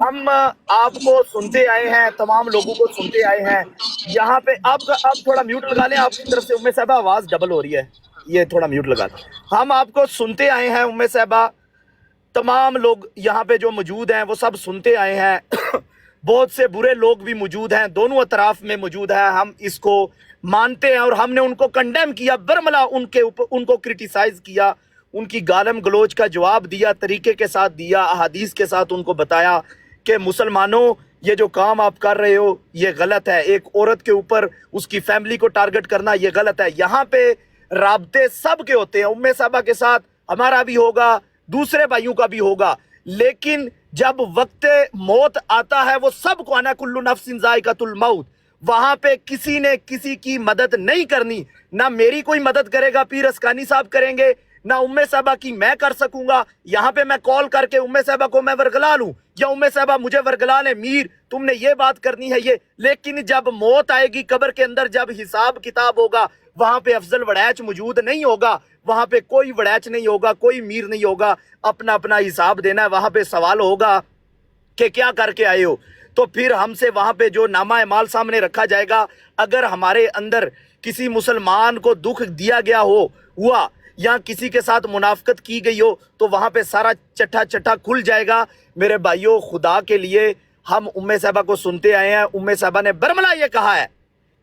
ہم آپ کو سنتے آئے ہیں، تمام لوگوں کو سنتے آئے ہیں یہاں پہ۔ آپ تھوڑا میوٹ لگا لیں، آپ کی طرف سے ام صاحبہ آواز ڈبل ہو رہی ہے، یہ تھوڑا میوٹ لگا دیں۔ ہم آپ کو سنتے آئے ہیں ام صاحبہ، تمام لوگ یہاں پہ جو موجود ہیں وہ سب سنتے آئے ہیں بہت سے برے لوگ بھی موجود ہیں، دونوں اطراف میں موجود ہیں، ہم اس کو مانتے ہیں اور ہم نے ان کو کنڈیم کیا، برملا ان کو کرٹیسائز کیا، ان کی گالم گلوچ کا جواب دیا، طریقے کے ساتھ دیا، احادیث کے ساتھ ان کو بتایا کہ مسلمانوں یہ جو کام آپ کر رہے ہو یہ غلط ہے، ایک عورت کے اوپر اس کی فیملی کو ٹارگٹ کرنا یہ غلط ہے۔ یہاں پہ رابطے سب کے ہوتے ہیں، ام صاحبہ کے ساتھ ہمارا بھی ہوگا، دوسرے بھائیوں کا بھی ہوگا، لیکن جب وقت موت آتا ہے وہ سب کو آنا، کل نفس ذائقۃ الموت، وہاں پہ کسی نے کسی کی مدد نہیں کرنی، نہ میری کوئی مدد کرے گا، پیر اسکانی صاحب کریں گے، نہ ام صاحبہ کی میں کر سکوں گا۔ یہاں پہ میں کال کر کے ام صاحبہ کو میں ورگلا لوں یا ام صاحبہ مجھے ورگلا لیں، میر تم نے یہ بات کرنی ہے یہ، لیکن جب موت آئے گی قبر کے اندر، جب حساب کتاب ہوگا، وہاں پہ افضل وڑیچ موجود نہیں ہوگا، وہاں پہ کوئی وڑیچ نہیں ہوگا، کوئی میر نہیں ہوگا، اپنا اپنا حساب دینا ہے، وہاں پہ سوال ہوگا کہ کیا کر کے آئے ہو، تو پھر ہم سے وہاں پہ جو نامہ اعمال سامنے رکھا جائے گا۔ اگر ہمارے اندر کسی مسلمان کو دکھ دیا گیا ہوا یا کسی کے ساتھ منافقت کی گئی ہو تو وہاں پہ سارا چٹھا کھل جائے گا۔ میرے بھائیوں، خدا کے لیے ہم ام صاحبہ کو سنتے آئے ہیں، ام صاحبہ نے برملا یہ کہا ہے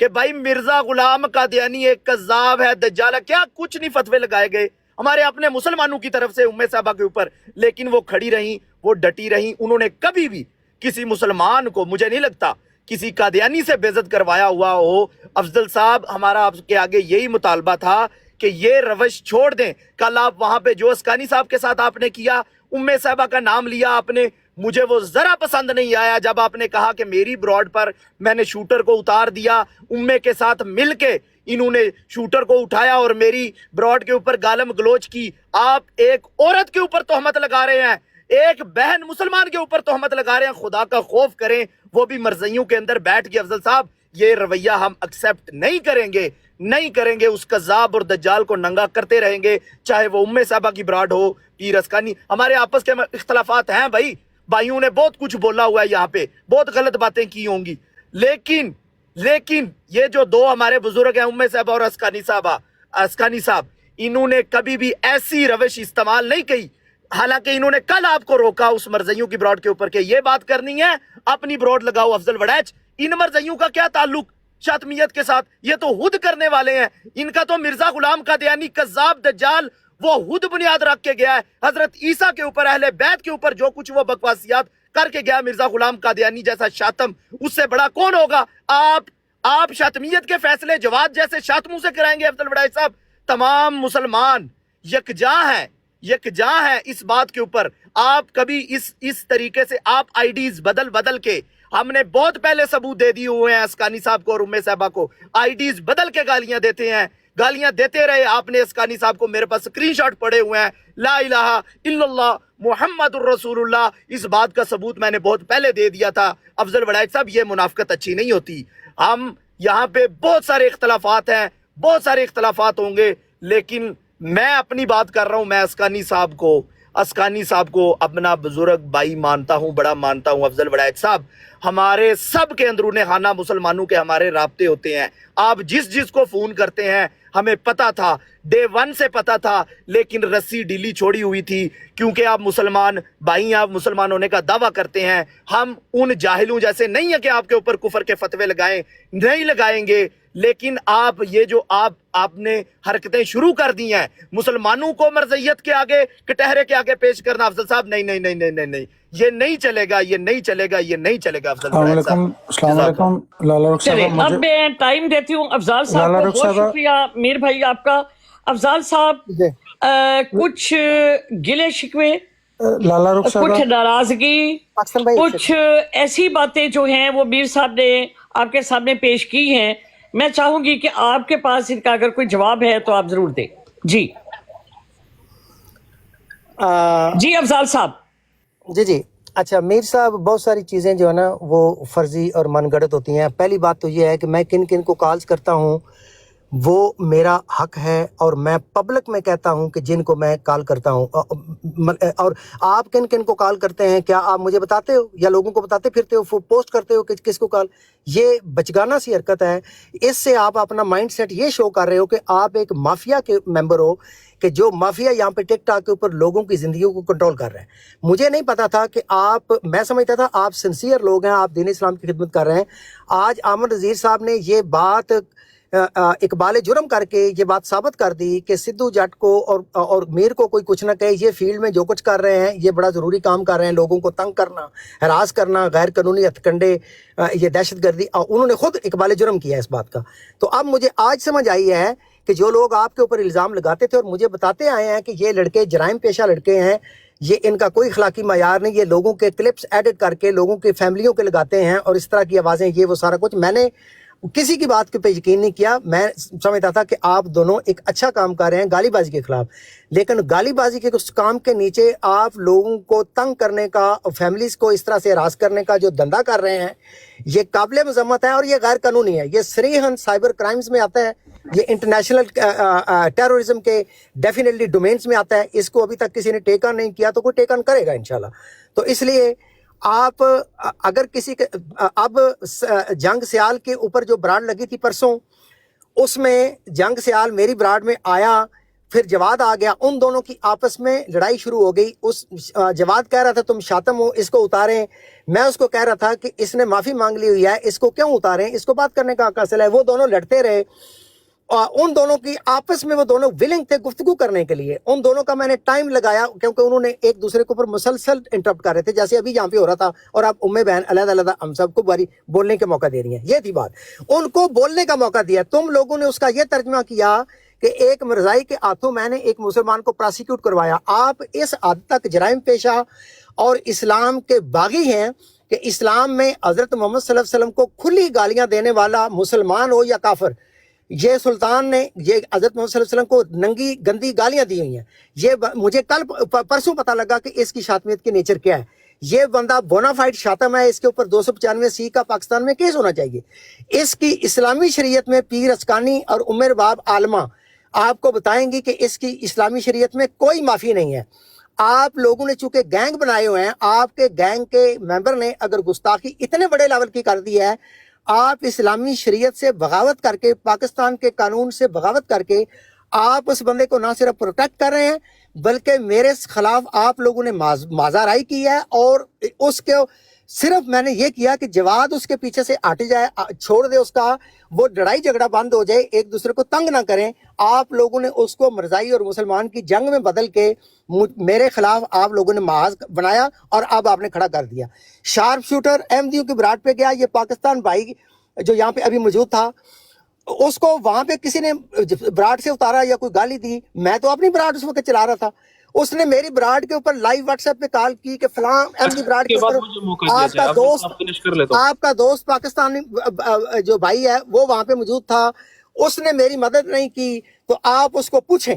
کہ بھائی مرزا غلام قادیانی ایک کذاب ہے، دجال ہے، کیا کچھ نہیں فتوے لگائے گئے ہمارے اپنے مسلمانوں کی طرف سے ام صاحبہ کے اوپر، لیکن وہ کھڑی رہیں، وہ ڈٹی رہیں، انہوں نے کبھی بھی کسی مسلمان کو، مجھے نہیں لگتا کسی قادیانی سے بے عزت کروایا ہوا ہو۔ افضل صاحب، ہمارا آپ کے آگے یہی مطالبہ تھا کہ یہ روش چھوڑ دیں۔ کل آپ وہاں پہ جو اسکانی صاحب کے ساتھ آپ نے کیا، ام صاحبہ کا نام لیا آپ نے، مجھے وہ ذرا پسند نہیں آیا جب آپ نے کہا کہ میری براڈ پر میں نے شوٹر کو اتار دیا، امے کے ساتھ مل کے انہوں نے شوٹر کو اٹھایا اور میری براڈ کے اوپر گالم گلوچ کی۔ آپ ایک عورت کے اوپر تہمت لگا رہے ہیں، ایک بہن مسلمان کے اوپر تہمت لگا رہے ہیں، خدا کا خوف کریں، وہ بھی مرزیوں کے اندر بیٹھ کے۔ افضل صاحب، یہ رویہ ہم ایکسیپٹ نہیں کریں گے، نہیں کریں گے، اس کذاب اور دجال کو ننگا کرتے رہیں گے، چاہے وہ ام صاحبہ کی براڈ ہو، پیر اسکانی۔ ہمارے آپس کے اختلافات ہیں بھائی، بھائیوں نے بہت کچھ بولا ہوا ہے یہاں پہ، بہت غلط باتیں کی ہوں گی، لیکن یہ جو دو ہمارے بزرگ ہیں، ام صاحبہ اور اسکانی صاحب، انہوں نے کبھی بھی ایسی روش استعمال نہیں کی۔ حالانکہ انہوں نے کل آپ کو روکا اس مرزیوں کی براڈ کے اوپر کہ یہ بات کرنی ہے، اپنی براڈ لگاؤ افضل وڑیچ۔ ان مرزیوں کا کیا تعلق شاطمیت کے ساتھ؟ یہ تو خود کرنے والے ہیں، ان کا تو مرزا غلام قادیانی کذاب دجال، وہ خود بنیاد رکھ کے گیا ہے حضرت عیسیٰ کے اوپر، اہل بیت کے اوپر جو کچھ وہ بکواسیات کر کے گیا مرزا غلام قادیانی جیسا شاتم، اس سے بڑا کون ہوگا؟ آپ شاتمیت کے فیصلے جواد جیسے شاتموں سے کرائیں گے؟ افضل وڑیچ صاحب، تمام مسلمان یکجاں ہیں اس بات کے اوپر۔ آپ کبھی اس طریقے سے آپ آئیڈیز بدل کے، ہم نے بہت پہلے ثبوت دے دی ہوئے ہیں اسکانی صاحب کو اور ام صاحبہ کو، آئیڈیز بدل کے گالیاں دیتے ہیں، گالیاں دیتے رہے آپ نے اسکانی صاحب کو، میرے پاس سکرین شاٹ پڑے ہوئے ہیں، لا الہ الا اللہ محمد الرسول اللہ، اس بات کا ثبوت میں نے بہت پہلے دے دیا تھا۔ افضل وڑیچ صاحب، یہ منافقت اچھی نہیں ہوتی۔ ہم یہاں پہ بہت سارے اختلافات ہیں، بہت سارے اختلافات ہوں گے، لیکن میں اپنی بات کر رہا ہوں، میں اسکانی صاحب کو اپنا بزرگ بھائی مانتا ہوں، بڑا مانتا ہوں۔ افضل وڑیچ صاحب، ہمارے سب کے اندرون خانہ مسلمانوں کے ہمارے رابطے ہوتے ہیں، آپ جس کو فون کرتے ہیں ہمیں پتا تھا، ڈے ون سے پتا تھا، لیکن رسی ڈھیلی چھوڑی ہوئی تھی، کیونکہ آپ مسلمان بھائی ہیں، آپ مسلمان ہونے کا دعویٰ کرتے ہیں۔ ہم ان جاہلوں جیسے نہیں ہیں کہ آپ کے اوپر کفر کے فتوے نہیں لگائیں گے، لیکن یہ جو آپ نے حرکتیں شروع کر دی ہیں، مسلمانوں کو مرزیت کے آگے، کٹہرے کے آگے پیش کرنا، افضل صاحب نہیں، یہ نہیں چلے گا افضل السلام وڑیچ علیکم، صاحب، السلام جزاک علیکم اللہ۔ لالا رخ چلیں صاحبہ، اب مجھے میں ٹائم دیتی ہوں افضال صاحب لالا کو۔ رخ بہت صاحبہ شکریہ میر بھائی آپ کا۔ افضال صاحب، کچھ گلے شکوے، لالا رخ صاحبہ، کچھ ناراضگی، کچھ ایسی باتیں جو ہیں وہ میر صاحب نے آپ کے سامنے پیش کی ہیں، میں چاہوں گی کہ آپ کے پاس ان کا اگر کوئی جواب ہے تو آپ ضرور دیں۔ جی افضال صاحب۔ جی اچھا، میر صاحب، بہت ساری چیزیں جو ہے نا وہ فرضی اور من گھڑت ہوتی ہیں۔ پہلی بات تو یہ ہے کہ میں کن کو کالز کرتا ہوں، وہ میرا حق ہے، اور میں پبلک میں کہتا ہوں کہ جن کو میں کال کرتا ہوں، اور آپ کن کن کو کال کرتے ہیں، کیا آپ مجھے بتاتے ہو یا لوگوں کو بتاتے پھرتے ہو، پوسٹ کرتے ہو کہ کس کو کال؟ یہ بچگانہ سی حرکت ہے۔ اس سے آپ اپنا مائنڈ سیٹ یہ شو کر رہے ہو کہ آپ ایک مافیا کے ممبر ہو، کہ جو مافیا یہاں پہ ٹک ٹاک کے اوپر لوگوں کی زندگیوں کو کنٹرول کر رہے ہیں۔ مجھے نہیں پتا تھا کہ آپ، میں سمجھتا تھا آپ سنسیئر لوگ ہیں، آپ دین اسلام کی خدمت کر رہے ہیں۔ آج احمد نذیر صاحب نے یہ بات اقبال جرم کر کے یہ بات ثابت کر دی کہ سدھو جٹ کو اور میر کو کوئی کچھ نہ کہے، یہ فیلڈ میں جو کچھ کر رہے ہیں یہ بڑا ضروری کام کر رہے ہیں، لوگوں کو تنگ کرنا، ہراس کرنا، غیر قانونی ہتھ کنڈے، یہ دہشت گردی، انہوں نے خود اقبال جرم کیا ہے اس بات کا۔ تو اب مجھے آج سمجھ آئی ہے کہ جو لوگ آپ کے اوپر الزام لگاتے تھے اور مجھے بتاتے آئے ہیں کہ یہ لڑکے جرائم پیشہ لڑکے ہیں، یہ ان کا کوئی اخلاقی معیار نہیں، یہ لوگوں کے کلپس ایڈٹ کر کے لوگوں کے فیملیوں کے لگاتے ہیں اور اس طرح کی آوازیں، یہ وہ سارا کچھ، میں نے کسی کی بات پہ یقین نہیں کیا۔ میں سمجھتا تھا کہ آپ دونوں ایک اچھا کام کر رہے ہیں گالی بازی کے خلاف، لیکن گالی بازی کے اس کام کے نیچے آپ لوگوں کو تنگ کرنے کا، فیملیز کو اس طرح سے ہراس کرنے کا جو دھندا کر رہے ہیں، یہ قابل مذمت ہے اور یہ غیر قانونی ہے۔ یہ صریحاً سائبر کرائمز میں آتا ہے، یہ انٹرنیشنل ٹیرورزم کے ڈیفینیٹلی ڈومینز میں آتا ہے۔ اس کو ابھی تک کسی نے ٹیک آن نہیں کیا، تو کوئی ٹیک آن کرے گا انشاءاللہ۔ تو اس لیے آپ اگر کسی کے اب جنگ سیال کے اوپر جو براڈ لگی تھی پرسوں، اس میں جنگ سیال میری براڈ میں آیا، پھر جواد آ گیا، ان دونوں کی آپس میں لڑائی شروع ہو گئی۔ اس جواد کہہ رہا تھا تم شاتم ہو، اس کو اتاریں، میں اس کو کہہ رہا تھا کہ اس نے معافی مانگ لی ہوئی ہے، اس کو کیوں اتاریں، اس کو بات کرنے کا حق حاصل ہے۔ وہ دونوں لڑتے رہے، اور ان دونوں کی آپس میں وہ دونوں ولنگ تھے گفتگو کرنے کے لیے۔ ان دونوں کا میں نے ٹائم لگایا کیونکہ انہوں نے ایک دوسرے کے اوپر مسلسل انٹرپٹ کر رہے تھے، جیسے ابھی یہاں پہ ہو رہا تھا، اور آپ ام بہن علیحدہ علیحدہ ہم سب کو باری بولنے کے موقع دے رہی ہیں۔ یہ تھی بات، ان کو بولنے کا موقع دیا۔ تم لوگوں نے اس کا یہ ترجمہ کیا کہ ایک مرزائی کے ہاتھوں میں نے ایک مسلمان کو پراسیکیوٹ کروایا۔ آپ اس حد تک جرائم پیشہ اور اسلام کے باغی ہیں کہ اسلام میں حضرت محمد صلی اللہ علیہ وسلم کو کھلی گالیاں دینے والا مسلمان ہو یا کافر، یہ سلطان نے یہ حضرت محمد صلی اللہ علیہ وسلم کو ننگی گندی گالیاں دی ہوئی ہیں۔ یہ مجھے کل پرسوں پتہ لگا کہ اس کی شاتمیت کی نیچر کیا ہے۔ یہ بندہ بونافائڈ شاتم ہے، اس کے اوپر 295 کا پاکستان میں کیس ہونا چاہیے۔ اس کی اسلامی شریعت میں پیر اسکانی اور عمر باب عالمہ آپ کو بتائیں گی کہ اس کی اسلامی شریعت میں کوئی معافی نہیں ہے۔ آپ لوگوں نے چونکہ گینگ بنائے ہوئے ہیں، آپ کے گینگ کے ممبر نے اگر گستاخی اتنے بڑے لیول کی کر دی ہے، آپ اسلامی شریعت سے بغاوت کر کے، پاکستان کے قانون سے بغاوت کر کے آپ اس بندے کو نہ صرف پروٹیکٹ کر رہے ہیں بلکہ میرے خلاف آپ لوگوں نے مازارائی کی ہے، اور اس کے صرف میں نے یہ کیا کہ جواد اس کے پیچھے سے ہٹ جائے، چھوڑ دے، اس کا وہ لڑائی جھگڑا بند ہو جائے، ایک دوسرے کو تنگ نہ کریں۔ آپ لوگوں نے اس کو مرزائی اور مسلمان کی جنگ میں بدل کے میرے خلاف آپ لوگوں نے محاذ بنایا، اور اب آپ نے کھڑا کر دیا۔ شارپ شوٹر احمدیوں کی براڈ پہ گیا، یہ پاکستان بھائی جو یہاں پہ ابھی موجود تھا، اس کو وہاں پہ کسی نے براڈ سے اتارا یا کوئی گالی دی، میں تو اپنی براڈ اس وقت چلا رہا تھا، اس نے میری براڈ کے اوپر لائیو واٹس ایپ پہ کال کی کہ فلاں احمدی براڈ کے اوپر آپ کا دوست پاکستانی جو بھائی ہے وہ وہاں پہ موجود تھا، اس نے میری مدد نہیں کی، تو آپ اس کو پوچھیں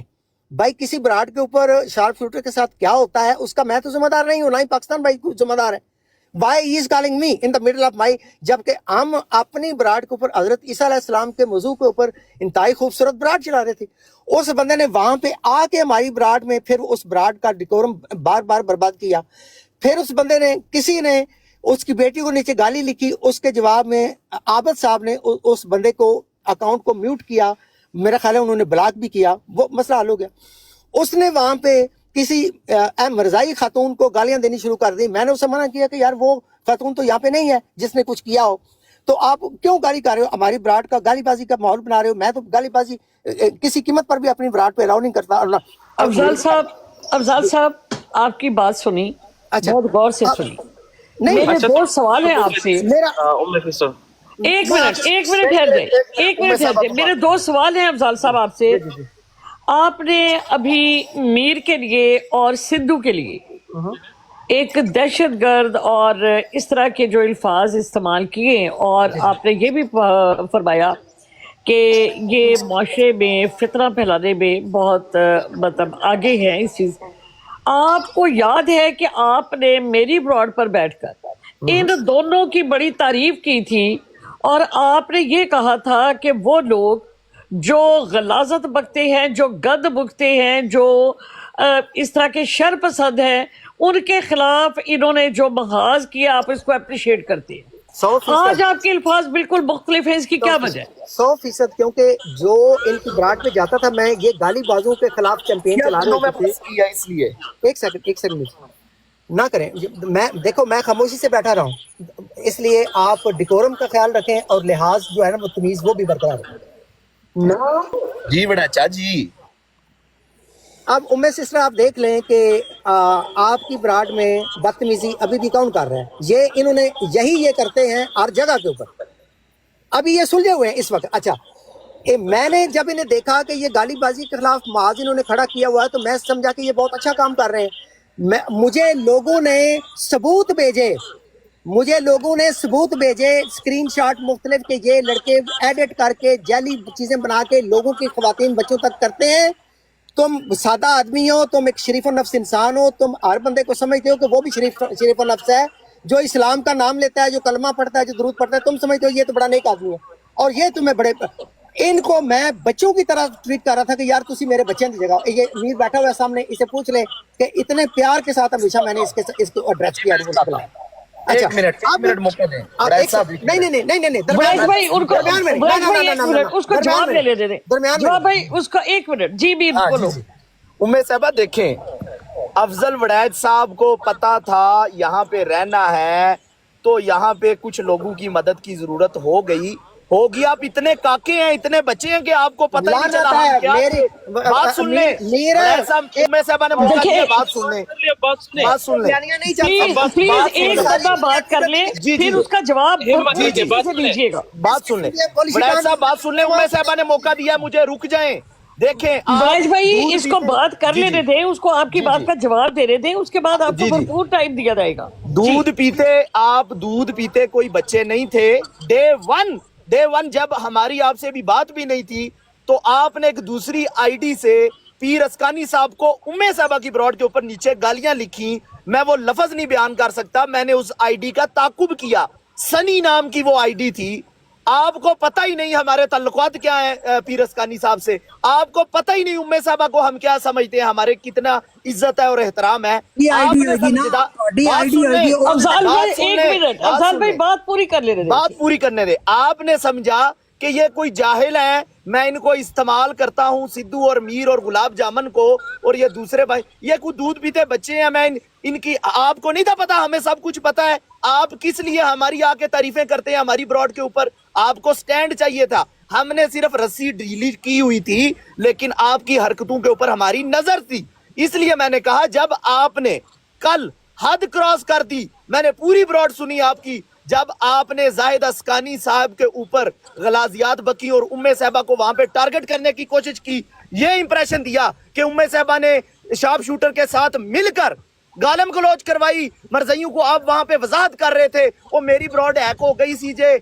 بھائی کسی براڈ کے اوپر شارپ شوٹر کے ساتھ کیا ہوتا ہے، اس کا میں تو ذمہ دار نہیں ہوں، نہ ہی پاکستان بھائی ذمہ دار ہے۔ Why he is calling me in the middle of my، جبکہ ہم اپنی براڈ کے اوپر حضرت عیسیٰ علیہ السلام کے موضوع کے اوپر انتہائی خوبصورت براڈ چلا رہے تھے، اس بندے نے وہاں پہ آ کے ہماری براڈ میں پھر اس براڈ کا ڈیکورم بار بار برباد کیا۔ پھر اس بندے نے، کسی نے اس کی بیٹی کو نیچے گالی لکھی، اس کے جواب میں عابد صاحب نے اس بندے کو اکاؤنٹ کو میوٹ کیا، میرا خیال ہے انہوں نے بلاک بھی کیا، وہ مسئلہ حل ہو گیا۔ اس نے وہاں پہ کسی مرزائی خاتون کو گالیاں دینی شروع کر دی، میں نے اسے منع کیا کہ یار وہ خاتون تو یہاں پہ نہیں ہے جس نے کچھ کیا ہو، تو آپ کیوں گالی کر رہے ہو، ہماری براڈ کا گالی بازی کا ماحول بنا رہے ہو۔ میں تو گالی بازی کسی قیمت پر بھی اپنی براڈ پہ الاؤ نہیں کرتا۔ افضال صاحب آپ کی بات سنی، اچھا بہت غور سے سنی۔ میرے دو سوال ہیں آپ سے، ایک منٹ ٹھہر جائے، ایک منٹ ٹھہر جائے، میرے دو سوال ہیں افضال صاحب آپ سے۔ آپ نے ابھی میر کے لیے اور سدھو کے لیے ایک دہشت گرد اور اس طرح کے جو الفاظ استعمال کیے ہیں، اور آپ نے یہ بھی فرمایا کہ یہ معاشرے میں فتنہ پھیلانے میں بہت مطلب آگے ہیں اس چیز۔ آپ کو یاد ہے کہ آپ نے میری براڈ پر بیٹھ کر ان دونوں کی بڑی تعریف کی تھی، اور آپ نے یہ کہا تھا کہ وہ لوگ جو غلاظت بکتے ہیں، جو گد بکتے ہیں، جو اس طرح کے شر پسند ہیں، ان کے خلاف انہوں نے جو محاذ کیا آپ اس کو اپریشیٹ کرتے ہیں۔ 100%۔ آج آپ کے الفاظ بالکل مختلف ہیں، اس کی کیا وجہ ہے؟ 100%، کیونکہ جو ان کی براڈ پہ جاتا تھا، میں یہ گالی بازوں کے خلاف کیمپین چلا رہے تھے اس لیے ایک سیکنڈ نہ کریں، میں خاموشی سے بیٹھا رہا ہوں، اس لیے آپ ڈیکورم کا خیال رکھیں اور لحاظ جو ہے نا وہ تمیز وہ بھی برقرار رکھیں۔ جی بڑا اچھا جی۔ اب سسٹر آپ دیکھ لیں کہ آپ کی براڈ میں بدتمیزی ابھی بھی کون کر رہا ہے؟ یہ انہوں نے یہ کرتے ہیں ہر جگہ کے اوپر، ابھی یہ سلجھے ہوئے ہیں اس وقت۔ اچھا میں نے جب انہیں دیکھا کہ یہ گالی بازی کے خلاف محاذ انہوں نے کھڑا کیا ہوا ہے تو میں سمجھا کہ یہ بہت اچھا کام کر رہے ہیں۔ مجھے لوگوں نے ثبوت بھیجے اسکرین شاٹ مختلف کہ یہ لڑکے ایڈٹ کر کے جعلی چیزیں بنا کے لوگوں کی خواتین بچوں تک کرتے ہیں۔ تم سادہ آدمی ہو، تم ایک شریف النفس انسان ہو، تم ہر بندے کو سمجھتے ہو کہ وہ بھی شریف النفس ہے، جو اسلام کا نام لیتا ہے، جو کلمہ پڑھتا ہے، جو درود پڑھتا ہے، تم سمجھتے ہو یہ تو بڑا نیک آدمی ہے، اور یہ تمہیں بڑے ان کو میں بچوں کی طرح ٹریٹ کر رہا تھا کہ یار تسی میرے بچے کی جگہ۔ یہ امیر بیٹھا ہوا ہے سامنے، اسے پوچھ لیں کہ اتنے پیار کے ساتھ ہمیشہ میں نے اس کو ایڈریس کیا۔ اچھا منٹ موقع دیں نہیں بریش بھائی ان کو اس کو جواب لے دے دیں، جواب بھائی اس کا ایک منٹ۔ جی بھی بولو۔ صاحبہ دیکھیں، افضل وڑید صاحب کو پتا تھا یہاں پہ رہنا ہے تو یہاں پہ کچھ لوگوں کی مدد کی ضرورت ہوگی۔ آپ اتنے کاکے ہیں، اتنے بچے ہیں کہ آپ کو پتہ نہیں چلا ہم کیا تھے۔ بات سن لیں صاحبہ نے موقع دیا، بات سن لیں۔ پلیز ایک دفعہ بات کر لیں، پھر اس کا جواب دیجیے گا۔ بات سن لیں وڑید صاحب، بات سن لیں۔ صاحبہ نے موقع دیا مجھے، رک جائیں۔ دیکھیں بریش بھائی اس کو بات کر لینے دیں، اس کو آپ کی بات کا جواب دینے دیں، اس کے بعد آپ کو بھرپور ٹائم دیا جائے گا۔ دودھ پیتے کوئی بچے نہیں تھے۔ ڈے ون جب ہماری آپ سے بھی بات بھی نہیں تھی تو آپ نے ایک دوسری آئی ڈی سے پیر اسکانی صاحب کو صاحبہ کی براڈ کے اوپر نیچے گالیاں لکھی، میں وہ لفظ نہیں بیان کر سکتا، میں نے اس آئی ڈی کا تعاقب کیا، سنی نام کی وہ آئی ڈی تھی۔ آپ کو پتہ ہی نہیں ہمارے تعلقات کیا ہیں پیر اسکانی صاحب سے، آپ کو پتہ ہی نہیں صاحبہ کو ہم کیا سمجھتے ہیں، ہمارے کتنا عزت ہے اور احترام ہے۔ افضال بھائی بات پوری کر لے رہے، بات پوری کرنے دے۔ آپ نے سمجھا کہ یہ کوئی جاہل ہے، میں ان کو استعمال کرتا ہوں، سدھو اور میر اور گلاب جامن کو، اور یہ دوسرے بھائی یہ کوئی دودھ پیتے بچے ہیں، میں ان کی آپ کو نہیں تھا پتا، ہمیں سب کچھ پتا ہے۔ آپ کس لیے ہماری آ کے تعریفیں کرتے ہیں ہماری براڈ کے اوپر؟ آپ کو سٹینڈ چاہیے تھا، ہم نے صرف رسی ڈھیلی کی ہوئی تھی، لیکن آپ کی حرکتوں کے اوپر ہماری نظر تھی۔ اس لیے میں نے کہا جب آپ نے کل حد کراس کر دی، میں نے پوری براڈ سنی آپ کی، جب آپ نے زاہد اسکانی صاحب کے اوپر غلاظیات بکی اور صاحبہ کو وہاں پہ ٹارگٹ کرنے کی کوشش کی، یہ امپریشن دیا کہ صاحبہ نے شارپ شوٹر کے ساتھ مل کر گالم گلوچ کروائی، مرزائیوں کو آپ وہاں پہ وضاحت کر رہے تھے، وہ میری براڈ ہیک ہو گئی سی جے،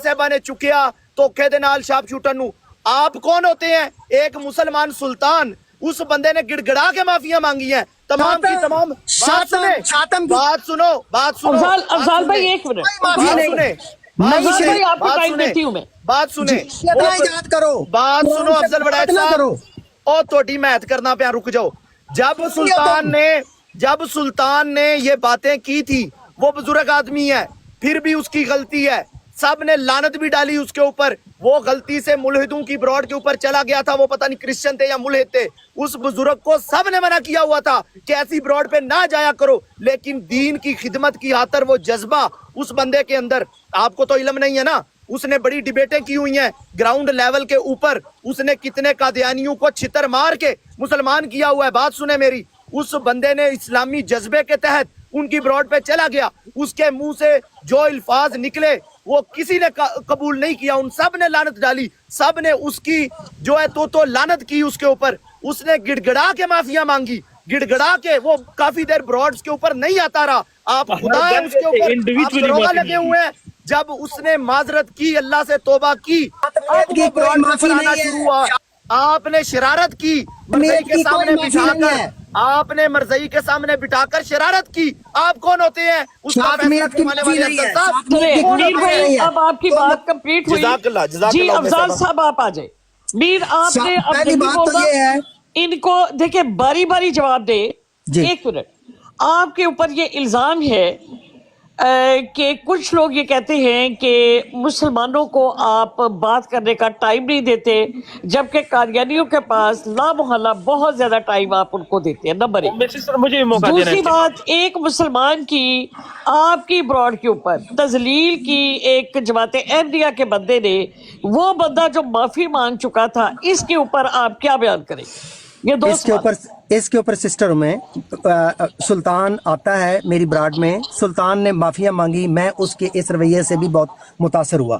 صاحبہ نے چکیا دھوکے دے نال شارپ شوٹر نو۔ آپ کون ہوتے ہیں؟ ایک مسلمان سلطان، اس بندے نے گڑ گڑا کے معافیاں مانگی ہیں، تمام کی تمام۔ بات سنو افضال بھائی ایک منٹ، آپ کو ٹائم دیتی ہوں میں، بات سنیں، بات سنو افضل وڑید صاحب، او توڑی محت کرنا پہ رک جاؤ۔ جب سلطان نے یہ باتیں کی تھی، وہ بزرگ آدمی ہے، پھر بھی اس کی غلطی ہے، سب نے لعنت بھی ڈالی اس کے اوپر، وہ غلطی سے ملحدوں کی براڈ کے اوپر چلا گیا تھا، وہ پتہ نہیں کرسچن تھے یا ملحد تھے، اس بزرگ کو سب نے منع کیا ہوا تھا کہ ایسی براڈ پہ نہ جایا کرو، لیکن دین کی خدمت کی خاطر وہ جذبہ اس بندے کے اندر، آپ کو تو علم نہیں ہے نا، اس نے بڑی ڈیبیٹیں کی ہوئی ہیں گراؤنڈ لیول کے اوپر، اس نے کتنے قادیانیوں کو چھتر مار کے مسلمان کیا ہوا ہے۔ بات سنیں میری، اس بندے نے اسلامی جذبے کے تحت ان کی براڈ پہ چلا گیا، اس کے منہ سے جو الفاظ نکلے وہ کسی نے قبول نہیں کیا، ان سب نے لعنت ڈالی، سب نے اس کی جو ہے تو لعنت کی اس کے اوپر، اس نے گڑ گڑا کے معافیاں مانگی، گڑ گڑا کے وہ کافی دیر براڈز کے اوپر نہیں آتا رہا، آپ خدا ہے اس کے اوپر، آپ دروغہ لگے ہوئے ہیں۔ جب اس نے معذرت کی، اللہ سے توبہ کی، اب وہ براڈ پر آنا شروع ہوا، آپ نے شرارت کی، مرزائی کے سامنے بٹھا کر، آپ نے مرزائی کے سامنے بٹھا کر شرارت کی، آپ کون ہوتے ہیں؟ اس کا فیصلہ کروانے والے افضل صاحب۔ اب آپ کی بات کمپلیٹ ہوئی، جی افضال صاحب آپ آ جائیں۔ میر آپ نے اب پہلی بات تو یہ ہے، ان کو دیکھیں باری باری جواب دے. ایک منٹ. آپ کے اوپر یہ الزام ہے کہ کچھ لوگ یہ کہتے ہیں کہ مسلمانوں کو آپ بات کرنے کا ٹائم نہیں دیتے، جبکہ قادیانیوں کے پاس لا محالہ بہت زیادہ ٹائم آپ ان کو دیتے ہیں. نمبر ایک. دوسری بات، ایک مسلمان کی آپ کی براڈ کے اوپر تذلیل کی ایک جماعت احمدیہ کے بندے نے، وہ بندہ جو معافی مانگ چکا تھا، اس کے اوپر آپ کیا بیان کریں؟ یہ دو اس کے اوپر سسٹر میں سلطان آتا ہے میری براڈ میں، سلطان نے معافیاں مانگی، میں اس کے اس رویے سے بھی بہت متاثر ہوا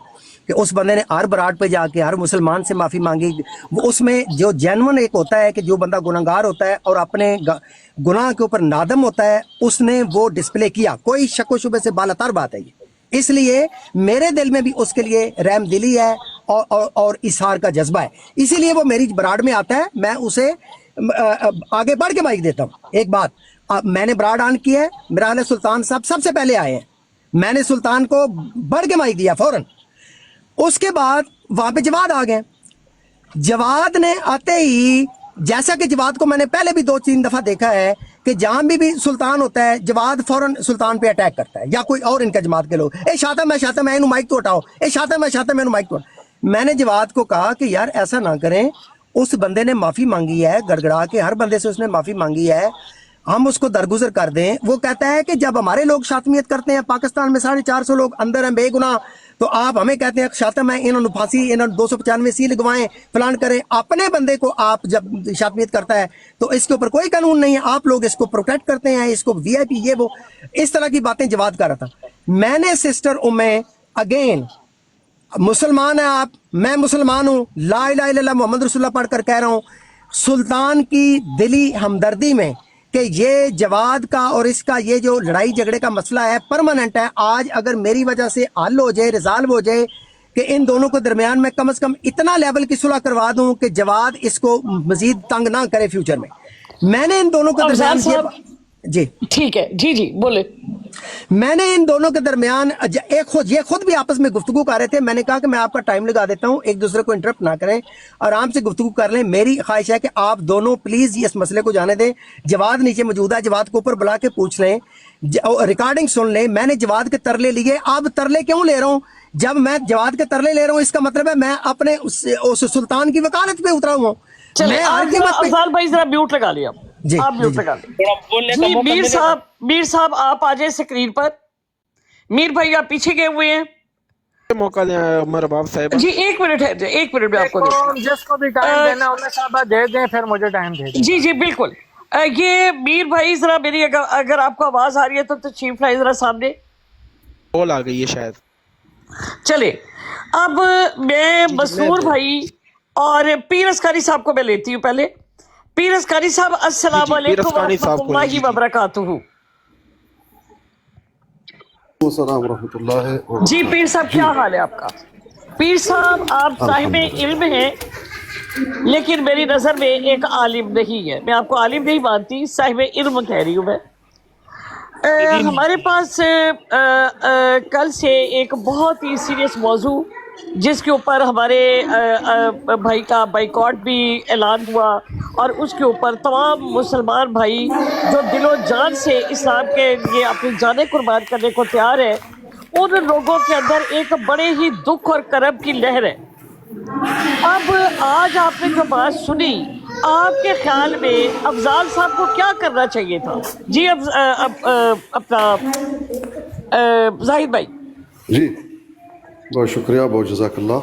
کہ اس بندے نے ہر براڈ پہ جا کے ہر مسلمان سے معافی مانگی. وہ اس میں جو جینون ایک ہوتا ہے کہ جو بندہ گناہگار ہوتا ہے اور اپنے گناہ کے اوپر نادم ہوتا ہے، اس نے وہ ڈسپلے کیا. کوئی شک و شبے سے بالاتر بات ہے یہ. اس لیے میرے دل میں بھی اس کے لیے رحم دلی ہے اور اظہار کا جذبہ ہے. اسی لیے وہ میری براڈ میں آتا ہے، میں اسے آگے بڑھ کے مائک دیتا ہوں. ایک بات، میں نے براڈ آن کی ہے، میرا حال سلطان صاحب سب سے پہلے آئے ہیں، میں نے سلطان کو بڑھ کے مائک دیا فوراً. اس کے بعد وہاں پہ جواد آ گئے. جواد نے آتے ہی، جیسا کہ جواد کو میں نے پہلے بھی 2-3 دفعہ دیکھا ہے کہ جہاں بھی سلطان ہوتا ہے جواد فوراً سلطان پہ اٹیک کرتا ہے، یا کوئی اور ان کا جماعت کے لوگ، شاطم ہے انہوں مائک تو ہٹاؤ، شاطم ہے انہوں مائک تو ہٹاؤ. میں نے جواد کو کہا کہ یار ایسا نہ کریں، اس بندے نے معافی مانگی ہے، گڑگڑا کے ہر بندے سے اس نے معافی مانگی ہے، ہم اس کو درگزر کر دیں. وہ کہتا ہے کہ جب ہمارے لوگ شاطمیت کرتے ہیں، پاکستان میں 450 لوگ اندر ہیں بے گناہ، تو آپ ہمیں کہتے ہیں شاطم ہے، انہوں نے پھانسی، انہوں نے 295 سی لگوائیں، فلان کریں. اپنے بندے کو آپ جب شاطمیت کرتا ہے تو اس کے اوپر کوئی قانون نہیں ہے، آپ لوگ اس کو پروٹیکٹ کرتے ہیں، اس کو وی آئی پی، یہ وہ اس طرح کی باتیں جواد کر رہا تھا. میں نے سسٹر اگین، مسلمان ہیں آپ، میں مسلمان ہوں، لا الہ الا اللہ محمد رسول اللہ پڑھ کر کہہ رہا ہوں، سلطان کی دلی ہمدردی میں کہ یہ جواد کا اور اس کا یہ جو لڑائی جھگڑے کا مسئلہ ہے پرماننٹ ہے. آج اگر میری وجہ سے حل ہو جائے، ریزالو ہو جائے کہ ان دونوں کے درمیان میں کم از کم اتنا لیول کی صلح کروا دوں کہ جواد اس کو مزید تنگ نہ کرے فیوچر میں نے ان دونوں کے درمیان جی ٹھیک ہے، جی بولے. میں نے ان دونوں کے درمیان یہ خود بھی آپس میں گفتگو کر رہے تھے. میں نے کہا کہ میں آپ کا ٹائم لگا دیتا ہوں، ایک دوسرے کو انٹرپٹ نہ کریں، آرام سے گفتگو کر لیں. میری خواہش ہے کہ آپ دونوں پلیز اس مسئلے کو جانے دیں. جواد نیچے موجود ہے، جواد کو اوپر بلا کے پوچھ لیں، ریکارڈنگ سن لیں. میں نے جواد کے ترلے لیے. اب ترلے کیوں لے رہا ہوں؟ جب میں جواد کے ترلے لے رہا ہوں، اس کا مطلب ہے میں اپنے اس سلطان کی وکالت پہ اترا ہوں. چلیں افضال بھائی ذرا میوٹ لگا لیا. آپ میوٹ لگا لیں. میر صاحب آپ آ جائیں اسکرین پر. میر بھائی آپ پیچھے گئے ہوئے ہیں، موقع دیں عمر باب صاحب. جی ایک منٹ ہے، ایک منٹ میں آپ کو جس کو بھی ٹائم دینا عمر صاحبہ دے دیں، پھر مجھے ٹائم دے دیں. جی بالکل. یہ میر بھائی ذرا میری اگر آپ کو آواز آ رہی ہے تو تشریف لائیں ذرا سامنے. کال آ گئی ہے شاید. چلے اب میں مسرور بھائی اور پیر اسکاری صاحب کو میں لیتی ہوں. پہلے پیر اسکاری صاحب السلام علیکم ورحمۃ اللہ وبرکاتہ. السلام ورحمۃ اللہ. جی پیر صاحب کیا حال ہے آپ کا؟ پیر صاحب آپ صاحب علم ہیں، لیکن میری نظر میں ایک عالم نہیں ہے. میں آپ کو عالم نہیں مانتی، صاحب علم کہہ رہی ہوں میں. ہمارے پاس کل سے ایک بہت ہی سیریس موضوع، جس کے اوپر ہمارے بھائی کا بائیکاٹ بھی اعلان ہوا، اور اس کے اوپر تمام مسلمان بھائی جو دل و جان سے اسلام کے لیے اپنی جانیں قربان کرنے کو تیار ہے، ان لوگوں کے اندر ایک بڑے ہی دکھ اور کرب کی لہر ہے. اب آج آپ نے جو بات سنی، آپ کے خیال میں افضال صاحب کو کیا کرنا چاہیے تھا؟ جی اپنا زاہد بھائی. جی بہت شکریہ، بہت جزاک اللہ.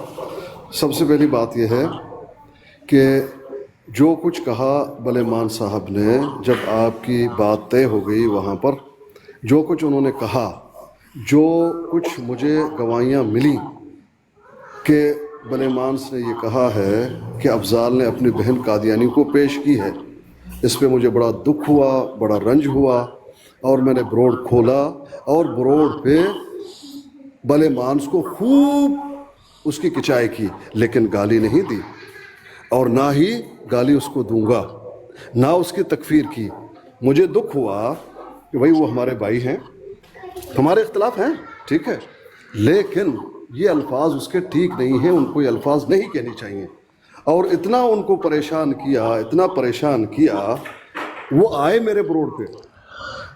سب سے پہلی بات یہ ہے کہ جو کچھ کہا بلیمان صاحب نے، جب آپ کی بات طے ہو گئی وہاں پر، جو کچھ انہوں نے کہا، جو کچھ مجھے گواہیاں ملی کہ بلیمانس نے یہ کہا ہے کہ افضال نے اپنی بہن قادیانی کو پیش کی ہے، اس پہ مجھے بڑا دکھ ہوا، بڑا رنج ہوا، اور میں نے بروڈ کھولا اور بروڈ پہ بلیمانس کو خوب اس کی کچائی کی، لیکن گالی نہیں دی، اور نہ ہی گالی اس کو دوں گا، نہ اس کی تکفیر کی. مجھے دکھ ہوا کہ بھائی وہ ہمارے بھائی ہیں، ہمارے اختلاف ہیں، ٹھیک ہے، لیکن یہ الفاظ اس کے ٹھیک نہیں ہیں، ان کو یہ الفاظ نہیں کہنے چاہیے. اور اتنا ان کو پریشان کیا، اتنا پریشان کیا، وہ آئے میرے بروڈ پہ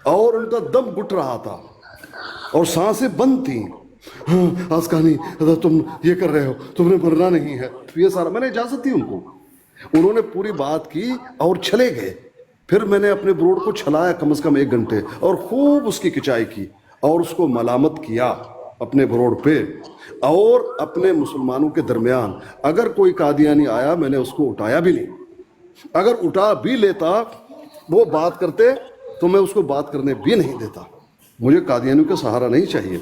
اور ان کا دم گھٹ رہا تھا اور سانسیں بند تھیں. آسکانی تم یہ کر رہے ہو، تم نے مرنا نہیں ہے، یہ سارا میں نے اجازت دی ان کو. انہوں نے پوری بات کی اور چلے گئے. پھر میں نے اپنے بروڈ کو چھلایا کم از کم 1 گھنٹے اور خوب اس کی کچائی کی اور اس کو ملامت کیا اپنے بروڈ پہ اور اپنے مسلمانوں کے درمیان. اگر کوئی قادیانی آیا میں نے اس کو اٹھایا بھی نہیں. اگر اٹھا بھی لیتا، وہ بات کرتے تو میں اس کو بات کرنے بھی نہیں دیتا. مجھے قادیانیوں کا سہارا نہیں چاہیے.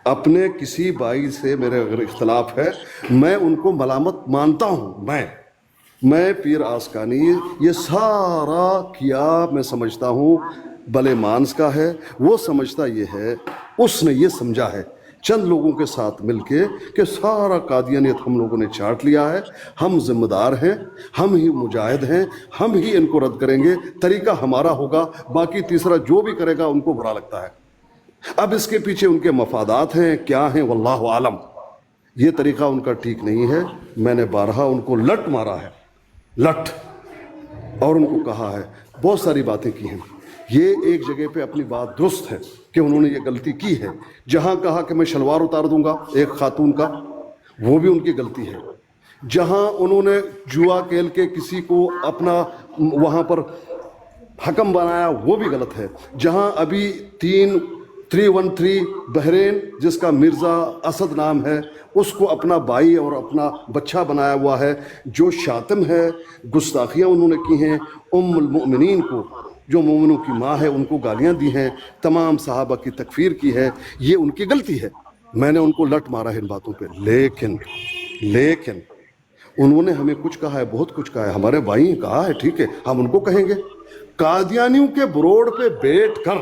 اپنے کسی بھائی سے میرے اگر اختلاف ہے میں ان کو ملامت مانتا ہوں. میں پیر آسکانی یہ سارا کیا میں سمجھتا ہوں بھلے مانس کا ہے. وہ سمجھتا یہ ہے، اس نے یہ سمجھا ہے چند لوگوں کے ساتھ مل کے کہ سارا قادیانیت ہم لوگوں نے چاٹ لیا ہے، ہم ذمہ دار ہیں، ہم ہی مجاہد ہیں، ہم ہی ان کو رد کریں گے، طریقہ ہمارا ہوگا، باقی تیسرا جو بھی کرے گا ان کو برا لگتا ہے. اب اس کے پیچھے ان کے مفادات ہیں، کیا ہیں واللہ عالم. یہ طریقہ ان کا ٹھیک نہیں ہے. میں نے بارہا ان کو لٹ مارا ہے، لٹ، اور ان کو کہا ہے، بہت ساری باتیں کی ہیں. یہ ایک جگہ پہ اپنی بات درست ہے کہ انہوں نے یہ غلطی کی ہے. جہاں کہا کہ میں شلوار اتار دوں گا ایک خاتون کا، وہ بھی ان کی غلطی ہے. جہاں انہوں نے جوا کھیل کے کسی کو اپنا وہاں پر حکم بنایا وہ بھی غلط ہے. جہاں ابھی 313 بحرین جس کا مرزا اسد نام ہے اس کو اپنا بھائی اور اپنا بچہ بنایا ہوا ہے، جو شاتم ہے، گستاخیاں انہوں نے کی ہیں. المؤمنین کو جو مومنوں کی ماں ہے ان کو گالیاں دی ہیں، تمام صحابہ کی تکفیر کی ہے. یہ ان کی غلطی ہے. میں نے ان کو لٹ مارا ہے ان باتوں پہ. لیکن انہوں نے ہمیں کچھ کہا ہے، بہت کچھ کہا ہے. ہمارے بھائی کہا ہے، ٹھیک ہے ہم ان کو کہیں گے. قادیانیوں کے بروڈ پہ بیٹھ کر